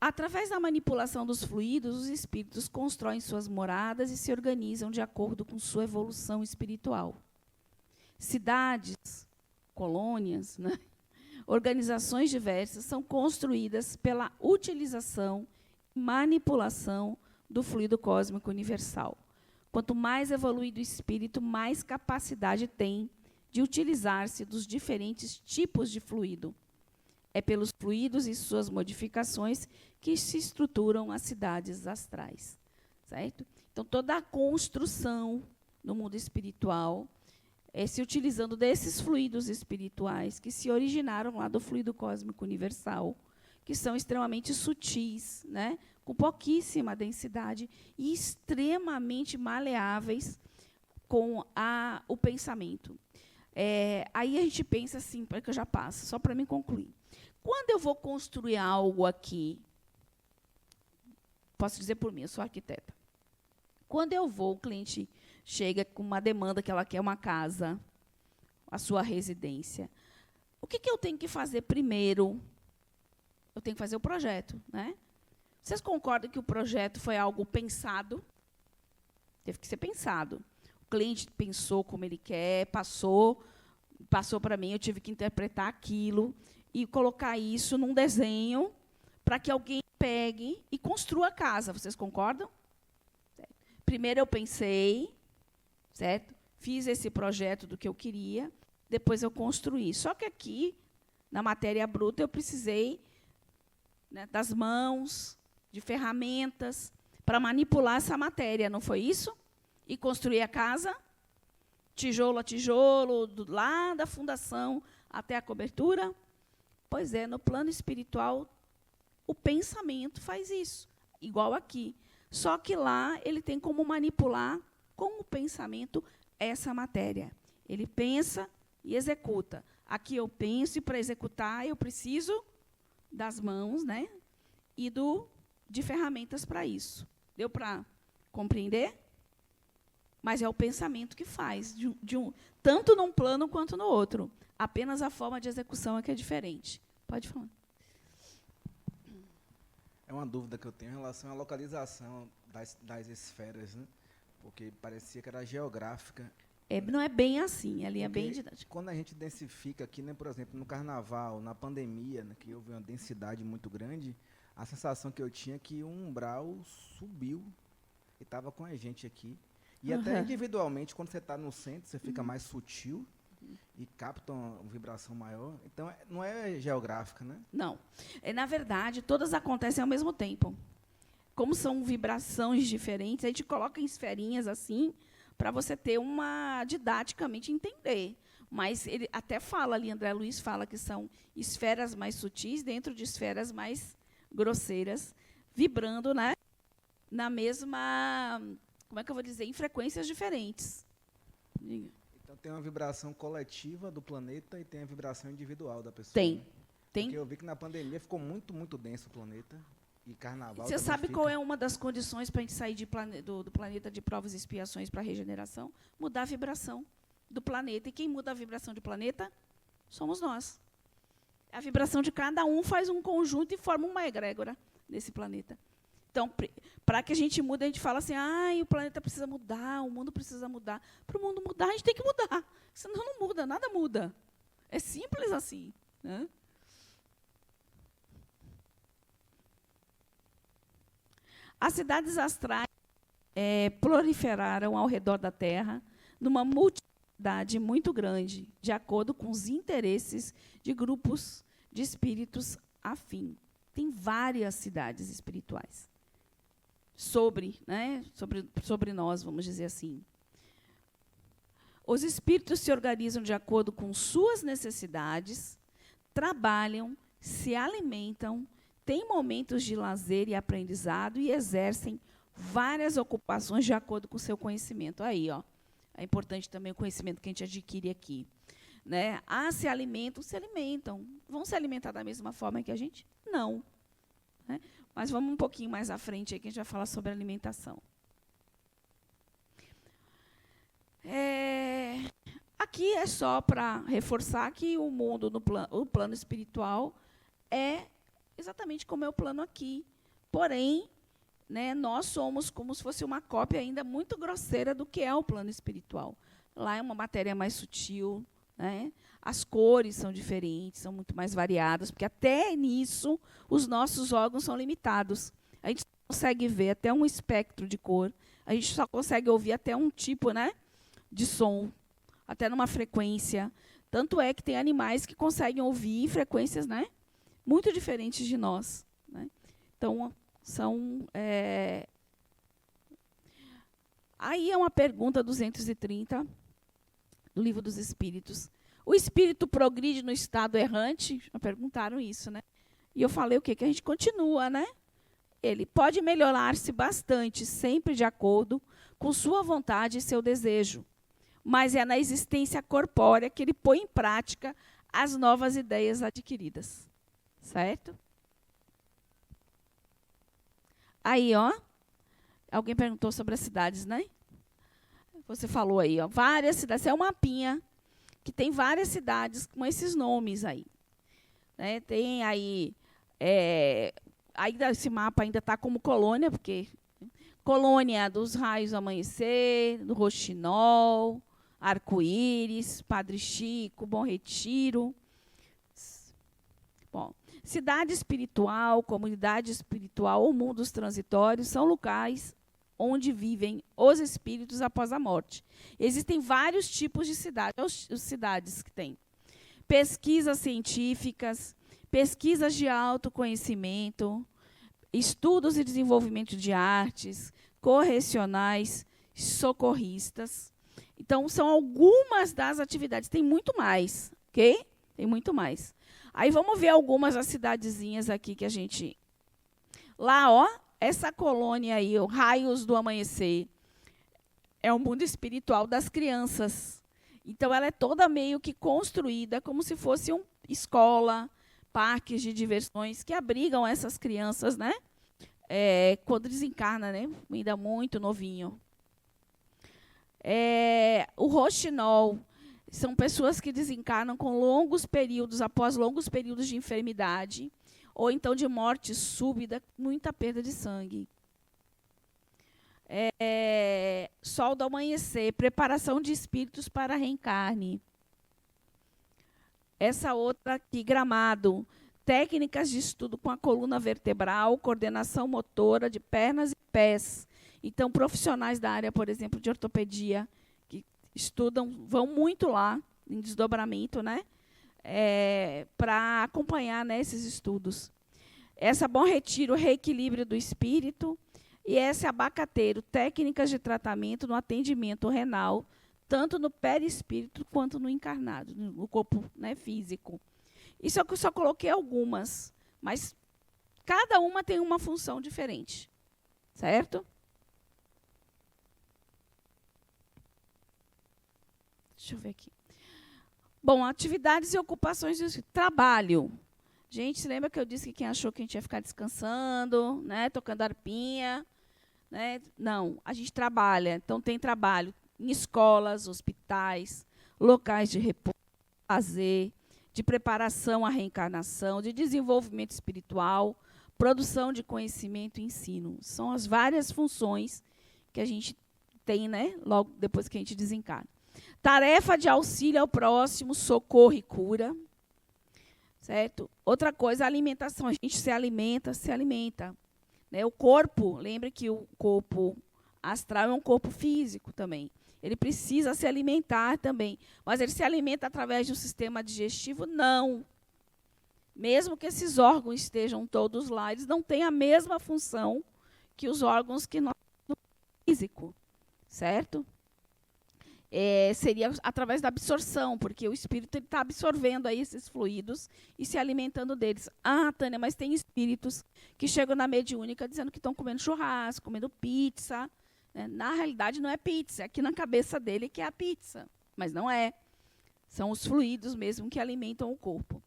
Através da manipulação dos fluidos, os espíritos constroem suas moradas e se organizam de acordo com sua evolução espiritual. Cidades, colônias, né? Organizações diversas são construídas pela utilização e manipulação do fluido cósmico universal. Quanto mais evoluído o espírito, mais capacidade tem de utilizar-se dos diferentes tipos de fluido. É pelos fluidos e suas modificações que se estruturam as cidades astrais. Certo? Então, toda a construção no mundo espiritual é se utilizando desses fluidos espirituais que se originaram lá do fluido cósmico universal, que são extremamente sutis, né? Com pouquíssima densidade e extremamente maleáveis com o pensamento. Aí a gente pensa assim, para que eu já passo, só para me concluir. Quando eu vou construir algo aqui, posso dizer por mim, eu sou arquiteta. Quando o cliente chega com uma demanda que ela quer uma casa, a sua residência, o que eu tenho que fazer primeiro? Eu tenho que fazer o projeto, né? Vocês concordam que o projeto foi algo pensado? Teve que ser pensado. O cliente pensou como ele quer, passou para mim, eu tive que interpretar aquilo e colocar isso num desenho para que alguém pegue e construa a casa. Vocês concordam? Certo. Primeiro eu pensei, certo? Fiz esse projeto do que eu queria, depois eu construí. Só que aqui, na matéria bruta, eu precisei, né, das mãos, de ferramentas, para manipular essa matéria, não foi isso? E construir a casa, tijolo a tijolo, lá da fundação até a cobertura. Pois é, no plano espiritual, o pensamento faz isso, igual aqui. Só que lá ele tem como manipular com o pensamento essa matéria. Ele pensa e executa. Aqui eu penso e para executar eu preciso das mãos, né? E de ferramentas para isso. Deu para compreender? Mas é o pensamento que faz, tanto num plano quanto no outro. Apenas a forma de execução é que é diferente. Pode falar. É uma dúvida que eu tenho em relação à localização das esferas, né? Porque parecia que era geográfica. Não é bem assim, ali é bem didático. Quando a gente densifica aqui, né, por exemplo, no carnaval, na pandemia, né, que houve uma densidade muito grande, a sensação que eu tinha é que o umbral subiu e estava com a gente aqui. E até individualmente, quando você está no centro, você fica mais sutil. e captam uma vibração maior. Então, não é geográfica, né? Não. Na verdade, todas acontecem ao mesmo tempo. Como são vibrações diferentes, a gente coloca em esferinhas assim, para você ter uma didaticamente entender. Mas ele até fala ali, André Luiz fala que são esferas mais sutis dentro de esferas mais grosseiras, vibrando, né, na mesma, como é que eu vou dizer, em frequências diferentes. Diga. Então tem uma vibração coletiva do planeta e tem a vibração individual da pessoa. Tem. Né? Tem. Porque eu vi que na pandemia ficou muito, muito denso o planeta. E carnaval. Você sabe qual é uma das condições para a gente sair do planeta de provas e expiações para a regeneração? Mudar a vibração do planeta. E quem muda a vibração do planeta? Somos nós. A vibração de cada um faz um conjunto e forma uma egrégora nesse planeta. Então, para que a gente mude, a gente fala assim, o planeta precisa mudar, o mundo precisa mudar. Para o mundo mudar, a gente tem que mudar. Senão não muda, nada muda. É simples assim. Né? As cidades astrais proliferaram ao redor da Terra numa multiplicidade muito grande, de acordo com os interesses de grupos de espíritos afim. Tem várias cidades espirituais sobre nós, vamos dizer assim. Os espíritos se organizam de acordo com suas necessidades, trabalham, se alimentam, têm momentos de lazer e aprendizado e exercem várias ocupações de acordo com o seu conhecimento. Aí, ó, é importante também o conhecimento que a gente adquire aqui. Né? Se alimentam, se alimentam. Vão se alimentar da mesma forma que a gente? Não. Né? Mas vamos um pouquinho mais à frente, aí, que a gente vai falar sobre alimentação. Aqui é só para reforçar que o mundo, o plano espiritual, é exatamente como é o plano aqui. Porém, né, nós somos como se fosse uma cópia ainda muito grosseira do que é o plano espiritual. Lá é uma matéria mais sutil, né? As cores são diferentes, são muito mais variadas, porque até nisso os nossos órgãos são limitados. A gente só consegue ver até um espectro de cor, a gente só consegue ouvir até um tipo, né, de som, até numa frequência. Tanto é que tem animais que conseguem ouvir frequências, né, muito diferentes de nós. Né? Então, são... Aí é uma pergunta 230, do Livro dos Espíritos. O espírito progride no estado errante? Já perguntaram isso, né? E eu falei o quê? Que a gente continua, né? Ele pode melhorar-se bastante, sempre de acordo com sua vontade e seu desejo. Mas é na existência corpórea que ele põe em prática as novas ideias adquiridas. Certo? Aí, ó, alguém perguntou sobre as cidades, né? Você falou aí, ó, várias cidades. É um mapinha que tem várias cidades com esses nomes aí. Né? Tem aí, ainda esse mapa ainda está como colônia, porque colônia dos raios do amanhecer, do Roxinol, Arco-Íris, Padre Chico, Bom Retiro. Bom, cidade espiritual, comunidade espiritual ou mundos transitórios são locais onde vivem os espíritos após a morte. Existem vários tipos de cidades, as cidades que tem. Pesquisas científicas, pesquisas de autoconhecimento, estudos e desenvolvimento de artes, correcionais, socorristas. Então, são algumas das atividades. Tem muito mais, ok? Tem muito mais. Aí, vamos ver algumas das cidadezinhas aqui que a gente... Lá, ó, essa colônia aí, o Raios do Amanhecer, é o mundo espiritual das crianças. Então, ela é toda meio que construída como se fosse uma escola, parques de diversões que abrigam essas crianças, né? Quando desencarna, né? Ainda muito novinho. O Roxinol são pessoas que desencarnam com longos períodos, após longos períodos de enfermidade, ou então de morte súbita, muita perda de sangue. Sol do Amanhecer, preparação de espíritos para a reencarne. Essa outra aqui, Gramado, técnicas de estudo com a coluna vertebral, coordenação motora de pernas e pés. Então, profissionais da área, por exemplo, de ortopedia, que estudam, vão muito lá, em desdobramento, né? Para acompanhar, né, esses estudos. Essa Bom Retiro, reequilíbrio do espírito, e essa Abacateiro, técnicas de tratamento no atendimento renal, tanto no perispírito quanto no encarnado, no corpo, né, físico. Isso eu só coloquei algumas, mas cada uma tem uma função diferente, certo? Deixa eu ver aqui. Bom, atividades e ocupações de trabalho. Gente, se lembra que eu disse que quem achou que a gente ia ficar descansando, né, tocando arpinha, né? Não, a gente trabalha. Então, tem trabalho em escolas, hospitais, locais de repouso, lazer, de preparação à reencarnação, de desenvolvimento espiritual, produção de conhecimento e ensino. São as várias funções que a gente tem, né, logo depois que a gente desencarna. Tarefa de auxílio ao próximo, socorro e cura. Certo? Outra coisa, alimentação. A gente se alimenta. Né? O corpo, lembre que o corpo astral é um corpo físico também. Ele precisa se alimentar também. Mas ele se alimenta através de um sistema digestivo? Não. Mesmo que esses órgãos estejam todos lá, eles não têm a mesma função que os órgãos que nós temos no físico. Certo? Seria através da absorção, porque o espírito está absorvendo aí esses fluidos e se alimentando deles. Ah, Tânia, mas tem espíritos que chegam na mediúnica dizendo que estão comendo churrasco, comendo pizza. Né? Na realidade, não é pizza, é aqui na cabeça dele que é a pizza. Mas não é. São os fluidos mesmo que alimentam o corpo.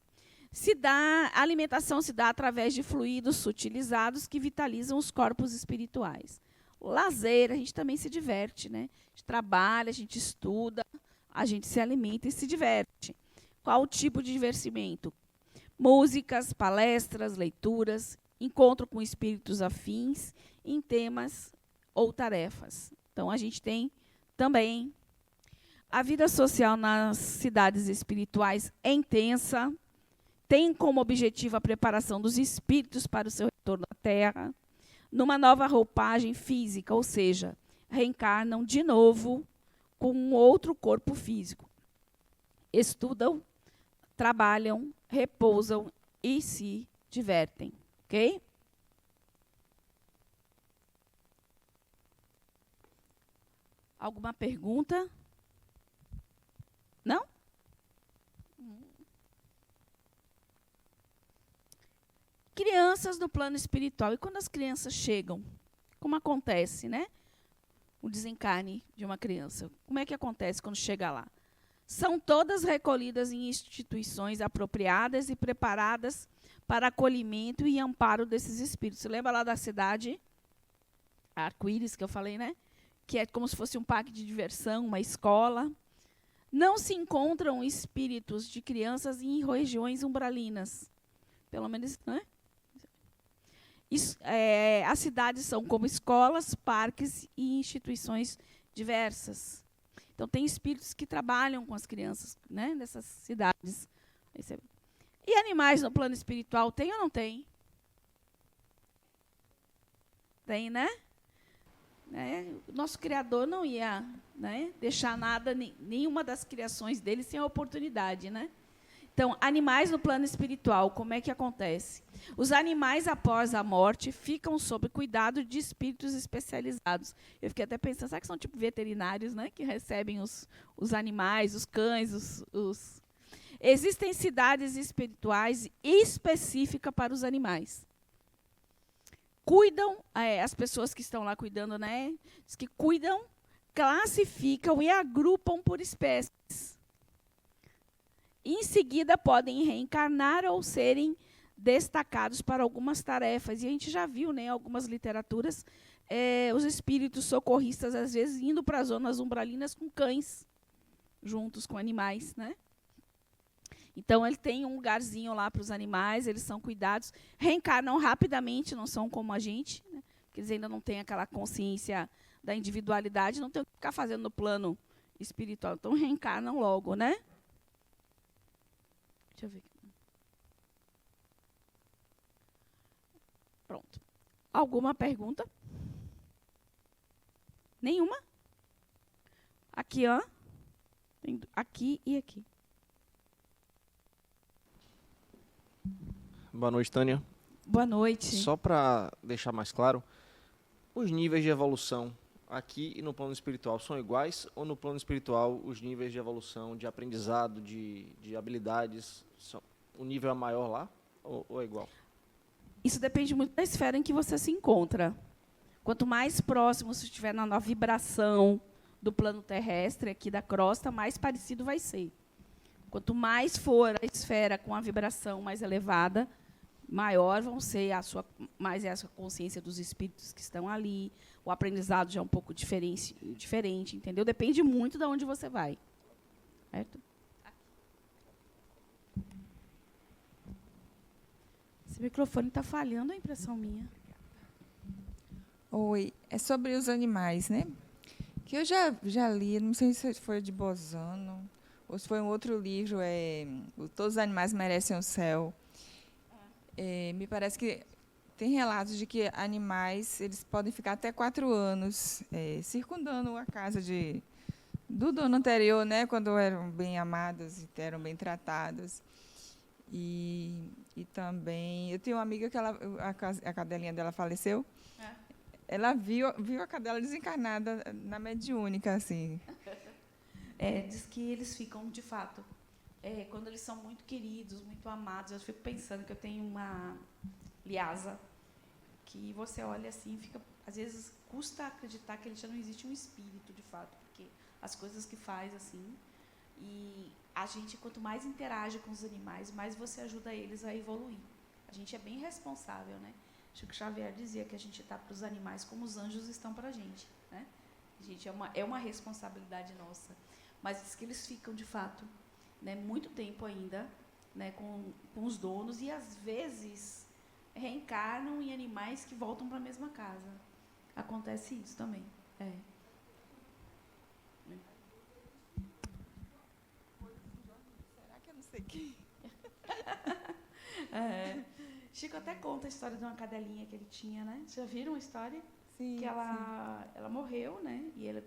A alimentação se dá através de fluidos sutilizados que vitalizam os corpos espirituais. Lazer, a gente também se diverte, né? A gente trabalha, a gente estuda, a gente se alimenta e se diverte. Qual o tipo de divertimento? Músicas, palestras, leituras, encontro com espíritos afins em temas ou tarefas. Então, a gente tem também a vida social nas cidades espirituais é intensa, tem como objetivo a preparação dos espíritos para o seu retorno à Terra, numa nova roupagem física, ou seja, reencarnam de novo com um outro corpo físico. Estudam, trabalham, repousam e se divertem. Ok? Alguma pergunta? Não? Crianças no plano espiritual. E quando as crianças chegam, como acontece, né? O desencarne de uma criança. Como é que acontece quando chega lá? São todas recolhidas em instituições apropriadas e preparadas para acolhimento e amparo desses espíritos. Você lembra lá da cidade Arco-Íris, que eu falei, né? Que é como se fosse um parque de diversão, uma escola. Não se encontram espíritos de crianças em regiões umbralinas. Pelo menos, né? As cidades são como escolas, parques e instituições diversas. Então, tem espíritos que trabalham com as crianças, né, nessas cidades. E animais no plano espiritual, tem ou não tem? Tem, né? Nosso Criador não ia, né, deixar nada, nenhuma das criações dele sem a oportunidade, né? Então, animais no plano espiritual, como é que acontece? Os animais, após a morte, ficam sob cuidado de espíritos especializados. Eu fiquei até pensando, será que são tipo veterinários, né, que recebem os animais, os cães, Existem cidades espirituais específicas para os animais. Cuidam, as pessoas que estão lá cuidando, né, que cuidam, classificam e agrupam por espécies. Em seguida, podem reencarnar ou serem destacados para algumas tarefas. E a gente já viu, né, em algumas literaturas, os espíritos socorristas, às vezes, indo para as zonas umbralinas com cães, juntos com animais, né? Então, ele tem um lugarzinho lá para os animais, eles são cuidados, reencarnam rapidamente, não são como a gente, né? Porque eles ainda não têm aquela consciência da individualidade, não tem o que ficar fazendo no plano espiritual. Então, reencarnam logo, né? Deixa eu ver. Pronto. Alguma pergunta? Nenhuma? Aqui, ó. Aqui e aqui. Boa noite, Tânia. Boa noite. Só para deixar mais claro, os níveis de evolução aqui e no plano espiritual são iguais, ou no plano espiritual os níveis de evolução, de aprendizado, de habilidades, o nível é maior lá ou é igual? Isso depende muito da esfera em que você se encontra. Quanto mais próximo você estiver na vibração do plano terrestre, aqui da crosta, mais parecido vai ser. Quanto mais for a esfera com a vibração mais elevada, maior vão ser mais essa consciência dos espíritos que estão ali. O aprendizado já é um pouco diferente, entendeu? Depende muito de onde você vai. Certo? Esse microfone está falhando, a impressão minha. Oi, é sobre os animais, né? Que eu já li, não sei se foi de Bozano, ou se foi um outro livro, Todos os Animais Merecem o Céu. Me parece que tem relatos de que animais eles podem ficar até 4 anos circundando a casa do dono anterior, né, quando eram bem amados e eram bem tratados. E também, eu tenho uma amiga que a cadelinha dela faleceu. Ela viu a cadela desencarnada na mediúnica, assim. Diz que eles ficam, de fato, quando eles são muito queridos, muito amados. Eu fico pensando que eu tenho uma Lhasa, que você olha assim, às vezes custa acreditar que ele já não existe um espírito, de fato, porque as coisas que faz, assim, e a gente, quanto mais interage com os animais, mais você ajuda eles a evoluir. A gente é bem responsável, né? Chico Xavier dizia que a gente está para os animais como os anjos estão para a gente, né? A gente é uma responsabilidade nossa. Mas diz que eles ficam, de fato, né, muito tempo ainda, né, com os donos, e às vezes reencarnam em animais que voltam para a mesma casa. Acontece isso também. Será que eu não sei quem? Chico até conta a história de uma cadelinha que ele tinha, né? Vocês já viram a história? Sim. Que ela morreu, né? E ele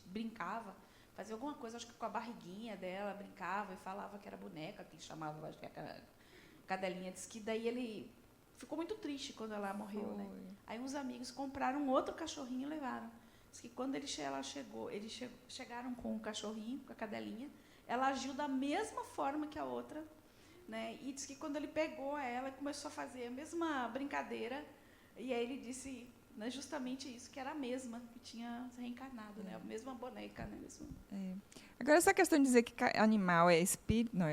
brincava, fazia alguma coisa, acho que com a barriguinha dela, brincava e falava que era boneca, que ele chamava, acho que era cadelinha. Diz que daí ele ficou muito triste quando ela morreu, né? Aí uns amigos compraram outro cachorrinho e levaram. Diz que quando eles chegaram com o cachorrinho, com a cadelinha, ela agiu da mesma forma que a outra, né? E diz que quando ele pegou ela e começou a fazer a mesma brincadeira, e aí ele disse, né, justamente isso, que era a mesma que tinha reencarnado, né? A mesma boneca, né? Agora, essa questão de dizer que animal é espírito, não,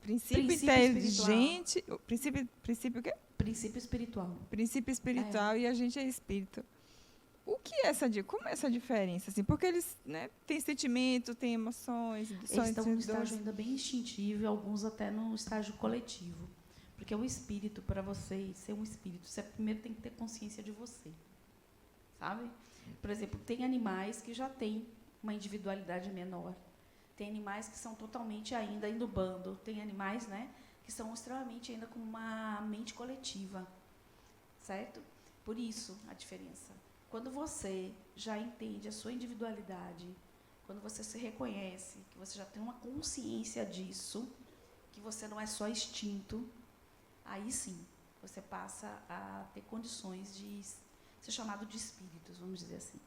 princípio inteligente, princípio o quê? Princípio espiritual. Princípio espiritual e a gente é espírito. O que é como é essa diferença? Assim? Porque eles, né, têm sentimento, têm emoções. Eles estão no estágio ainda bem instintivo, e alguns até no estágio coletivo. Porque o espírito, para você ser um espírito, você primeiro tem que ter consciência de você. Sabe? Por exemplo, tem animais que já têm uma individualidade menor. Tem animais que são totalmente ainda indo bando. Tem animais, né, que são extremamente ainda com uma mente coletiva. Certo? Por isso a diferença. Quando você já entende a sua individualidade, quando você se reconhece, que você já tem uma consciência disso, que você não é só instinto, aí sim, você passa a ter condições de ser chamado de espíritos, vamos dizer assim,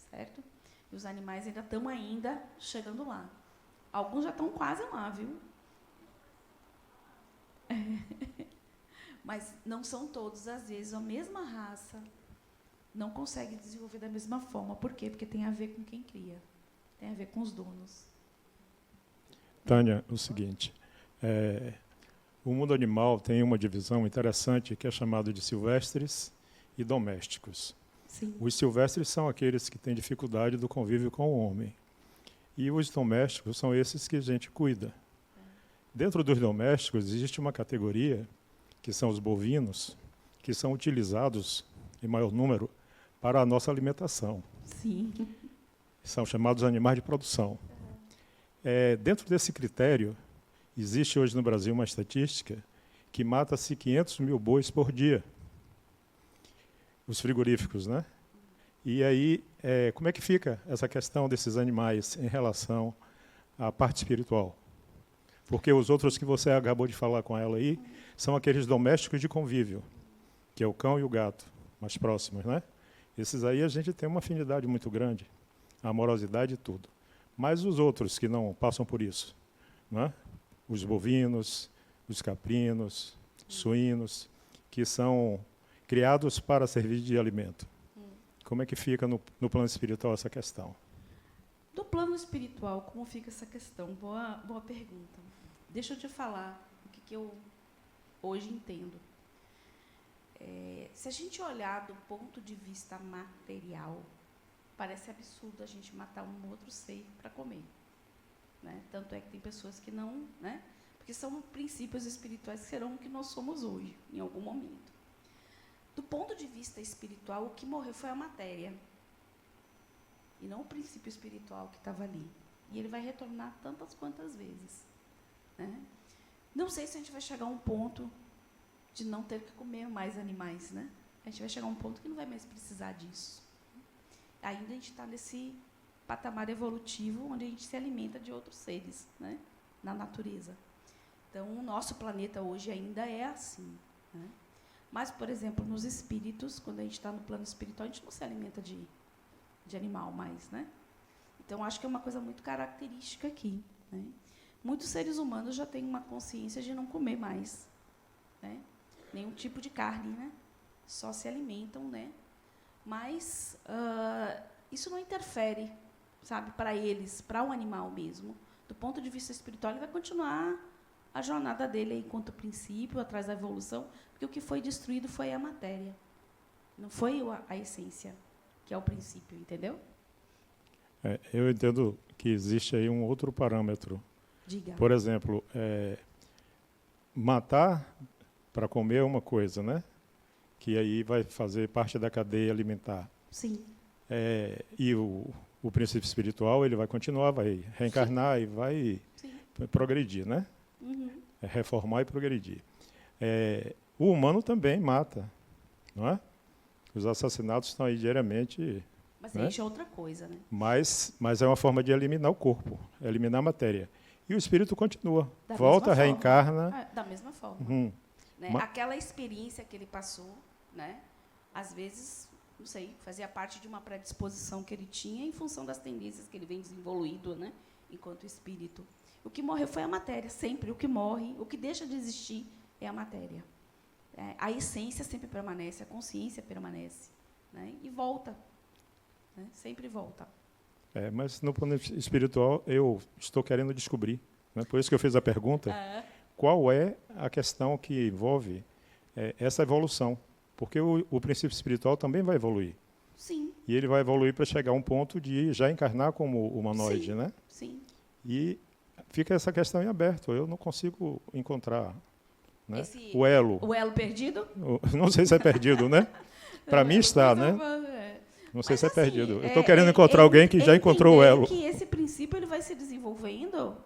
certo? E os animais ainda estão chegando lá. Alguns já estão quase lá, viu? Mas não são todos, às vezes, a mesma raça não consegue desenvolver da mesma forma. Por quê? Porque tem a ver com quem cria, tem a ver com os donos. Tânia, o seguinte, o mundo animal tem uma divisão interessante que é chamada de silvestres e domésticos. Sim. Os silvestres são aqueles que têm dificuldade do convívio com o homem. E os domésticos são esses que a gente cuida. Dentro dos domésticos existe uma categoria, que são os bovinos, que são utilizados em maior número para a nossa alimentação. Sim. São chamados animais de produção. Dentro desse critério, existe hoje no Brasil uma estatística que mata-se 500 mil bois por dia. Os frigoríficos, né? E aí, como é que fica essa questão desses animais em relação à parte espiritual? Porque os outros que você acabou de falar com ela aí são aqueles domésticos de convívio, que é o cão e o gato, mais próximos, né? Esses aí a gente tem uma afinidade muito grande, a amorosidade e tudo. Mas os outros que não passam por isso, né? Os bovinos, os caprinos, suínos, que são criados para servir de alimento. Como é que fica no plano espiritual essa questão? Do plano espiritual, como fica essa questão? Boa pergunta. Deixa eu te falar o que eu hoje entendo. Se a gente olhar do ponto de vista material, parece absurdo a gente matar um outro ser para comer. Né? Tanto é que tem pessoas que não... Né? Porque são princípios espirituais que serão o que nós somos hoje, em algum momento. Do ponto de vista espiritual, o que morreu foi a matéria. E não o princípio espiritual que estava ali. E ele vai retornar tantas quantas vezes. Né? Não sei se a gente vai chegar a um ponto de não ter que comer mais animais. Né? A gente vai chegar a um ponto que não vai mais precisar disso. Ainda a gente está nesse patamar evolutivo onde a gente se alimenta de outros seres, né? Na natureza. Então, o nosso planeta hoje ainda é assim. Né? Mas, por exemplo, nos espíritos, quando a gente está no plano espiritual, a gente não se alimenta de animal mais. Né? Então, acho que é uma coisa muito característica aqui. Né? Muitos seres humanos já têm uma consciência de não comer mais. Né? Nenhum tipo de carne. Né? Só se alimentam, né? Mas isso não interfere, sabe, para eles, para o animal mesmo. Do ponto de vista espiritual, ele vai continuar a jornada dele enquanto princípio, atrás da evolução, porque o que foi destruído foi a matéria, não foi a essência, que é o princípio, entendeu? Eu entendo que existe aí um outro parâmetro. Diga. Por exemplo, matar para comer é uma coisa, né? Que aí vai fazer parte da cadeia alimentar. Sim. E o princípio espiritual, ele vai continuar, vai reencarnar. Sim. E vai progredir, né? Uhum. Reformar e progredir. O humano também mata, não é? Os assassinatos estão aí diariamente. Mas né? isso é outra coisa, né? Mas é uma forma de eliminar o corpo, eliminar a matéria. E o espírito continua, Da volta, mesma reencarna. forma. Da mesma forma. Uhum. Né? Aquela experiência que ele passou, né? Às vezes, não sei, fazia parte de uma predisposição que ele tinha em função das tendências que ele vem desenvolvendo, né? Enquanto espírito. O que morreu foi a matéria, sempre. O que morre, o que deixa de existir é a matéria. A essência sempre permanece, a consciência permanece. Né? E volta. Né? Sempre volta. Mas no plano espiritual eu estou querendo descobrir. Né? Por isso que eu fiz a pergunta. Qual é a questão que envolve essa evolução? Porque o princípio espiritual também vai evoluir. Sim. E ele vai evoluir para chegar a um ponto de já encarnar como humanoide, sim, né? Sim. E fica essa questão em aberto. Eu não consigo encontrar, né? Esse, o elo. O elo perdido? Não sei se é perdido, né? Para mim está, né? Não sei se é perdido. Eu estou querendo encontrar alguém que já encontrou o elo. Que esse princípio ele vai se desenvolvendo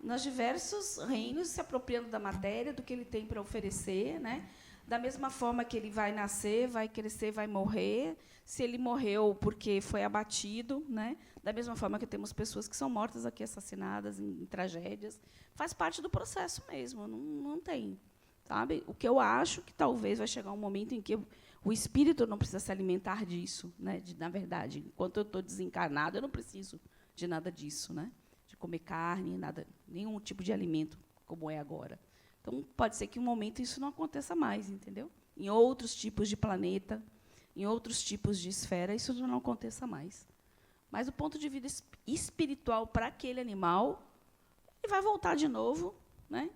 nos diversos reinos, se apropriando da matéria, do que ele tem para oferecer, né? Da mesma forma que ele vai nascer, vai crescer, vai morrer. Se ele morreu porque foi abatido, né? Da mesma forma que temos pessoas que são mortas aqui, assassinadas em tragédias. Faz parte do processo mesmo, não tem. Sabe? O que eu acho que talvez vai chegar um momento em que o espírito não precisa se alimentar disso. Né? Na verdade, enquanto eu estou desencarnado, eu não preciso de nada disso. Né? De comer carne, nada, nenhum tipo de alimento como é agora. Então, pode ser que em um momento isso não aconteça mais, entendeu? Em outros tipos de planeta, em outros tipos de esfera, isso não aconteça mais. Mas, do ponto de vista espiritual para aquele animal, ele vai voltar de novo, né?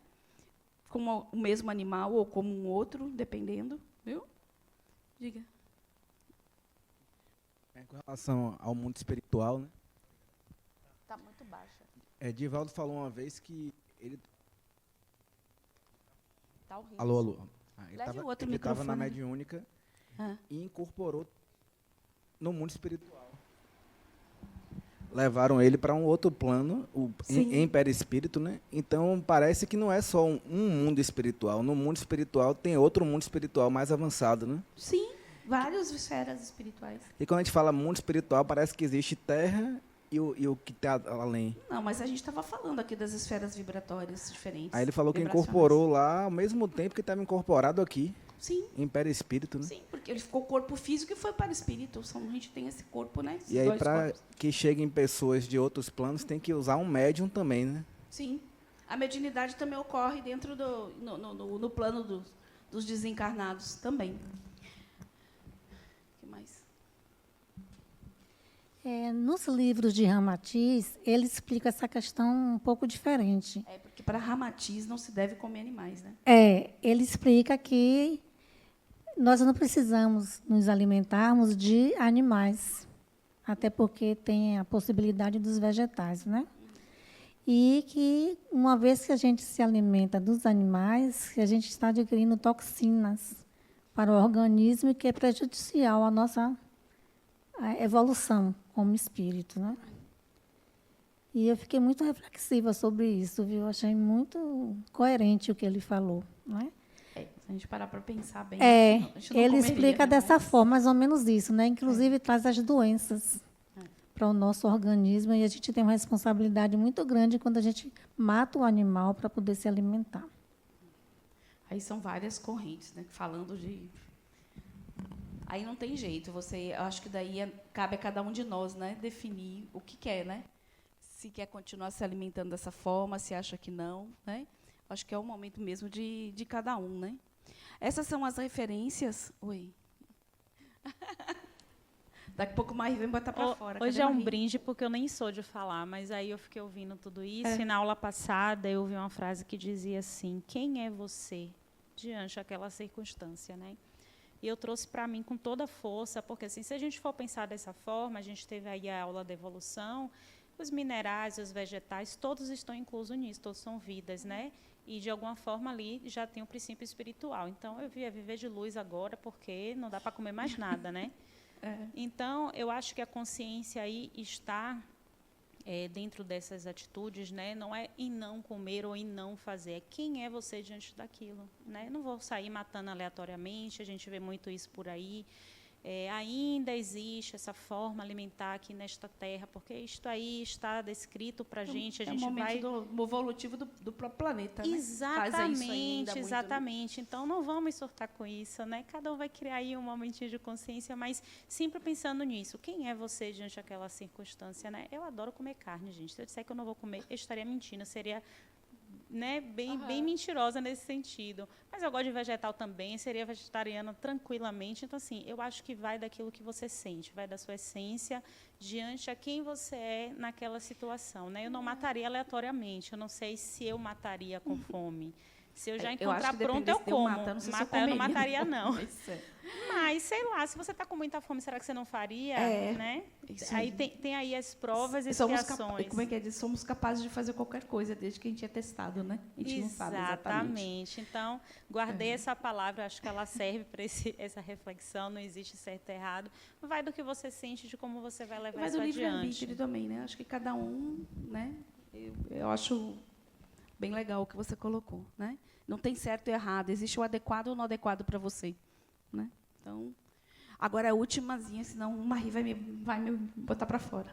Como o mesmo animal ou como um outro, dependendo. Viu? Diga. Com relação ao mundo espiritual, né? Está muito baixa. Divaldo falou uma vez que ele... Tá horrível. Alô. Ele estava na mediúnica e incorporou no mundo espiritual. Levaram ele para um outro plano, em perispírito, né? Então, parece que não é só um mundo espiritual. No mundo espiritual tem outro mundo espiritual mais avançado, né? Sim, várias esferas espirituais. E quando a gente fala mundo espiritual, parece que existe terra e o que está além? Não, mas a gente estava falando aqui das esferas vibratórias diferentes. Aí ele falou que vibracionais. incorporou lá ao mesmo tempo que estava incorporado aqui. Sim. Em perispírito, né? Sim, porque ele ficou corpo físico e foi para o espírito. A gente tem esse corpo, né? Esses E aí, dois para corpos. que cheguem pessoas de outros planos, tem que usar um médium também, né? Sim. A mediunidade também ocorre dentro no plano dos desencarnados também. O que mais? Nos livros de Ramatiz, ele explica essa questão um pouco diferente. Porque para Ramatiz não se deve comer animais, né? Ele explica que nós não precisamos nos alimentarmos de animais, até porque tem a possibilidade dos vegetais, né? E que, uma vez que a gente se alimenta dos animais, a gente está adquirindo toxinas para o organismo, que é prejudicial à nossa evolução como espírito, né? E eu fiquei muito reflexiva sobre isso, viu? Achei muito coerente o que ele falou, né? Se a gente parar para pensar bem, ele a gente não comeria, explica né? dessa forma, mais ou menos isso, né? Inclusive traz as doenças para o nosso organismo, e a gente tem uma responsabilidade muito grande quando a gente mata o animal para poder se alimentar. Aí são várias correntes, né? Falando de... Aí não tem jeito. Eu acho que daí cabe a cada um de nós, né? Definir o que quer, né? Se quer continuar se alimentando dessa forma, se acha que não, né? Acho que é o momento mesmo de cada um, né? Essas são as referências... Oi. Daqui a pouco o Marie vai me botar para fora. Hoje Cadê é um Marie? brinde, porque eu nem sou de falar, mas aí eu fiquei ouvindo tudo isso, É. e na aula passada eu ouvi uma frase que dizia assim, quem é você diante daquela circunstância, né? E eu trouxe para mim com toda a força, porque assim, se a gente for pensar dessa forma, a gente teve aí a aula da evolução, os minerais, os vegetais, todos estão inclusos nisso, todos são vidas, né? E, de alguma forma, ali já tem o princípio espiritual. Então, eu via viver de luz agora, porque não dá para comer mais nada, né? Então, eu acho que a consciência aí está dentro dessas atitudes, né? Não é em não comer ou em não fazer, é quem é você diante daquilo, né? Não vou sair matando aleatoriamente, a gente vê muito isso por aí. Ainda existe essa forma alimentar aqui nesta terra, porque isto aí está descrito para a gente. É o momento do evolutivo do próprio planeta, né? Faz isso aí ainda muito, né? Exatamente. Então, não vamos surtar com isso, né? Cada um vai criar aí um momentinho de consciência, mas sempre pensando nisso. Quem é você diante daquela circunstância, né? Eu adoro comer carne, gente. Se eu disser que eu não vou comer, eu estaria mentindo. Eu seria, né, bem mentirosa nesse sentido. Mas eu gosto de vegetal também, seria vegetariana tranquilamente. Então, assim, eu acho que vai daquilo que você sente, vai da sua essência diante a quem você é naquela situação, né? Eu não mataria aleatoriamente, eu não sei se eu mataria com fome. Se eu já encontrar pronto, eu como. Matar, eu não mataria, não. Mas, sei lá, se você está com muita fome, será que você não faria? Né? Aí tem aí as provas e expiações. Como é que é? Somos capazes de fazer qualquer coisa, desde que a gente é testado, né? A gente não sabe exatamente. Então, guardei essa palavra, acho que ela serve para essa reflexão, não existe certo e errado. Vai do que você sente, de como você vai levar isso adiante. Vai do livre-arbítrio também, né? Acho que cada um, né? Eu acho bem legal o que você colocou, né? Não tem certo e errado, existe o adequado ou não adequado para você, né? Então, agora a ultimazinha, senão o Marie vai me botar para fora.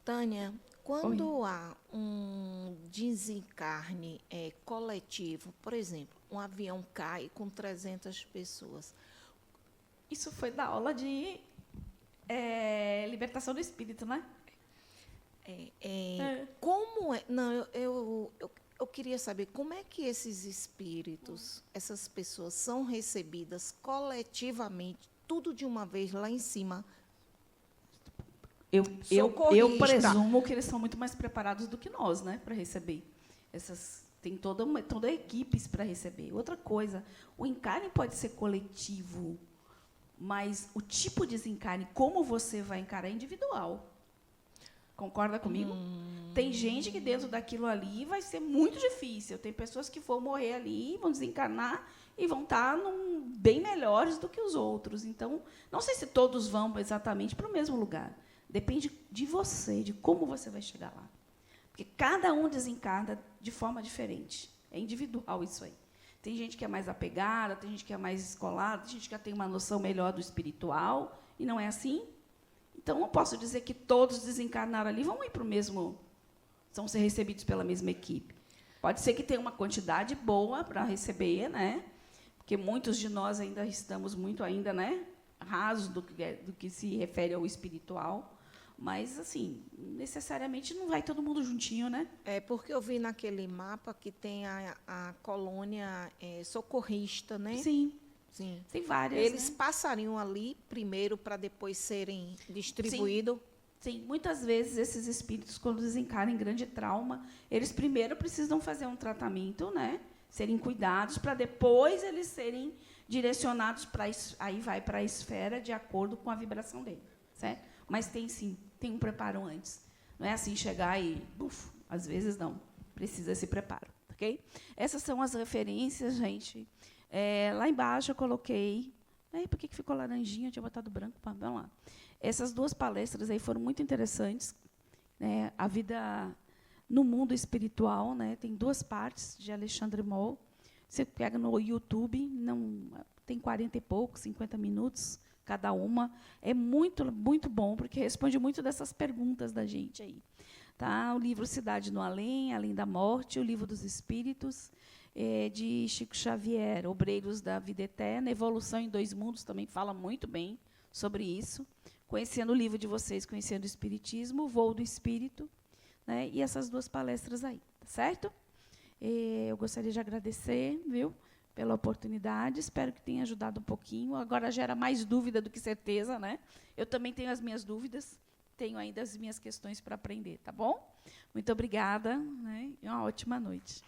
Tânia, quando há um desencarne coletivo, por exemplo, um avião cai com 300 pessoas. Isso foi da aula de libertação do espírito, né? Como é? Não, eu queria saber como é que esses espíritos, essas pessoas são recebidas coletivamente, tudo de uma vez lá em cima. Eu presumo que eles são muito mais preparados do que nós, né, para receber. Tem toda equipes para receber. Outra coisa, o encarne pode ser coletivo, mas o tipo de desencarne, como você vai encarar, é individual. Concorda comigo? Tem gente que dentro daquilo ali vai ser muito difícil. Tem pessoas que vão morrer ali, vão desencarnar e vão estar bem melhores do que os outros. Então, não sei se todos vão exatamente para o mesmo lugar. Depende de você, de como você vai chegar lá. Porque cada um desencarna de forma diferente. É individual isso aí. Tem gente que é mais apegada, tem gente que é mais escolada, tem gente que já tem uma noção melhor do espiritual, e não é assim. Então, não posso dizer que todos desencarnaram ali vão ir para o mesmo, vão ser recebidos pela mesma equipe. Pode ser que tenha uma quantidade boa para receber, né? Porque muitos de nós ainda estamos muito ainda, né, rasos do que se refere ao espiritual, mas assim, necessariamente não vai todo mundo juntinho, né? É porque eu vi naquele mapa que tem a colônia socorrista, né? Sim. Sim. Tem várias. Eles né? passariam ali primeiro para depois serem distribuídos. Sim, muitas vezes esses espíritos, quando desencarnam em grande trauma, eles primeiro precisam fazer um tratamento, né? Serem cuidados, para depois eles serem direcionados para aí vai para a esfera de acordo com a vibração dele, certo? Mas tem sim, tem um preparo antes. Não é assim chegar e, às vezes não, precisa esse preparo, ok? Essas são as referências, gente. Lá embaixo eu coloquei. Por que ficou laranjinha? Eu tinha botado branco. Vamos lá. Essas duas palestras aí foram muito interessantes. Né? A vida no mundo espiritual, né? Tem 2 partes de Alexandre Moll. Você pega no YouTube, não tem 40 e poucos, 50 minutos cada uma. É muito, muito bom, porque responde muito dessas perguntas da gente aí. Tá? O livro Cidade no Além, Além da Morte, o Livro dos Espíritos, de Chico Xavier, Obreiros da Vida Eterna, Evolução em 2 Mundos, também fala muito bem sobre isso. Conhecendo o livro de vocês, Conhecendo o Espiritismo, o Voo do Espírito, né? E essas 2 palestras aí, tá certo? Eu gostaria de agradecer, viu, pela oportunidade, espero que tenha ajudado um pouquinho. Agora gera mais dúvida do que certeza, né? Eu também tenho as minhas dúvidas, tenho ainda as minhas questões para aprender, tá bom? Muito obrigada, né? E uma ótima noite.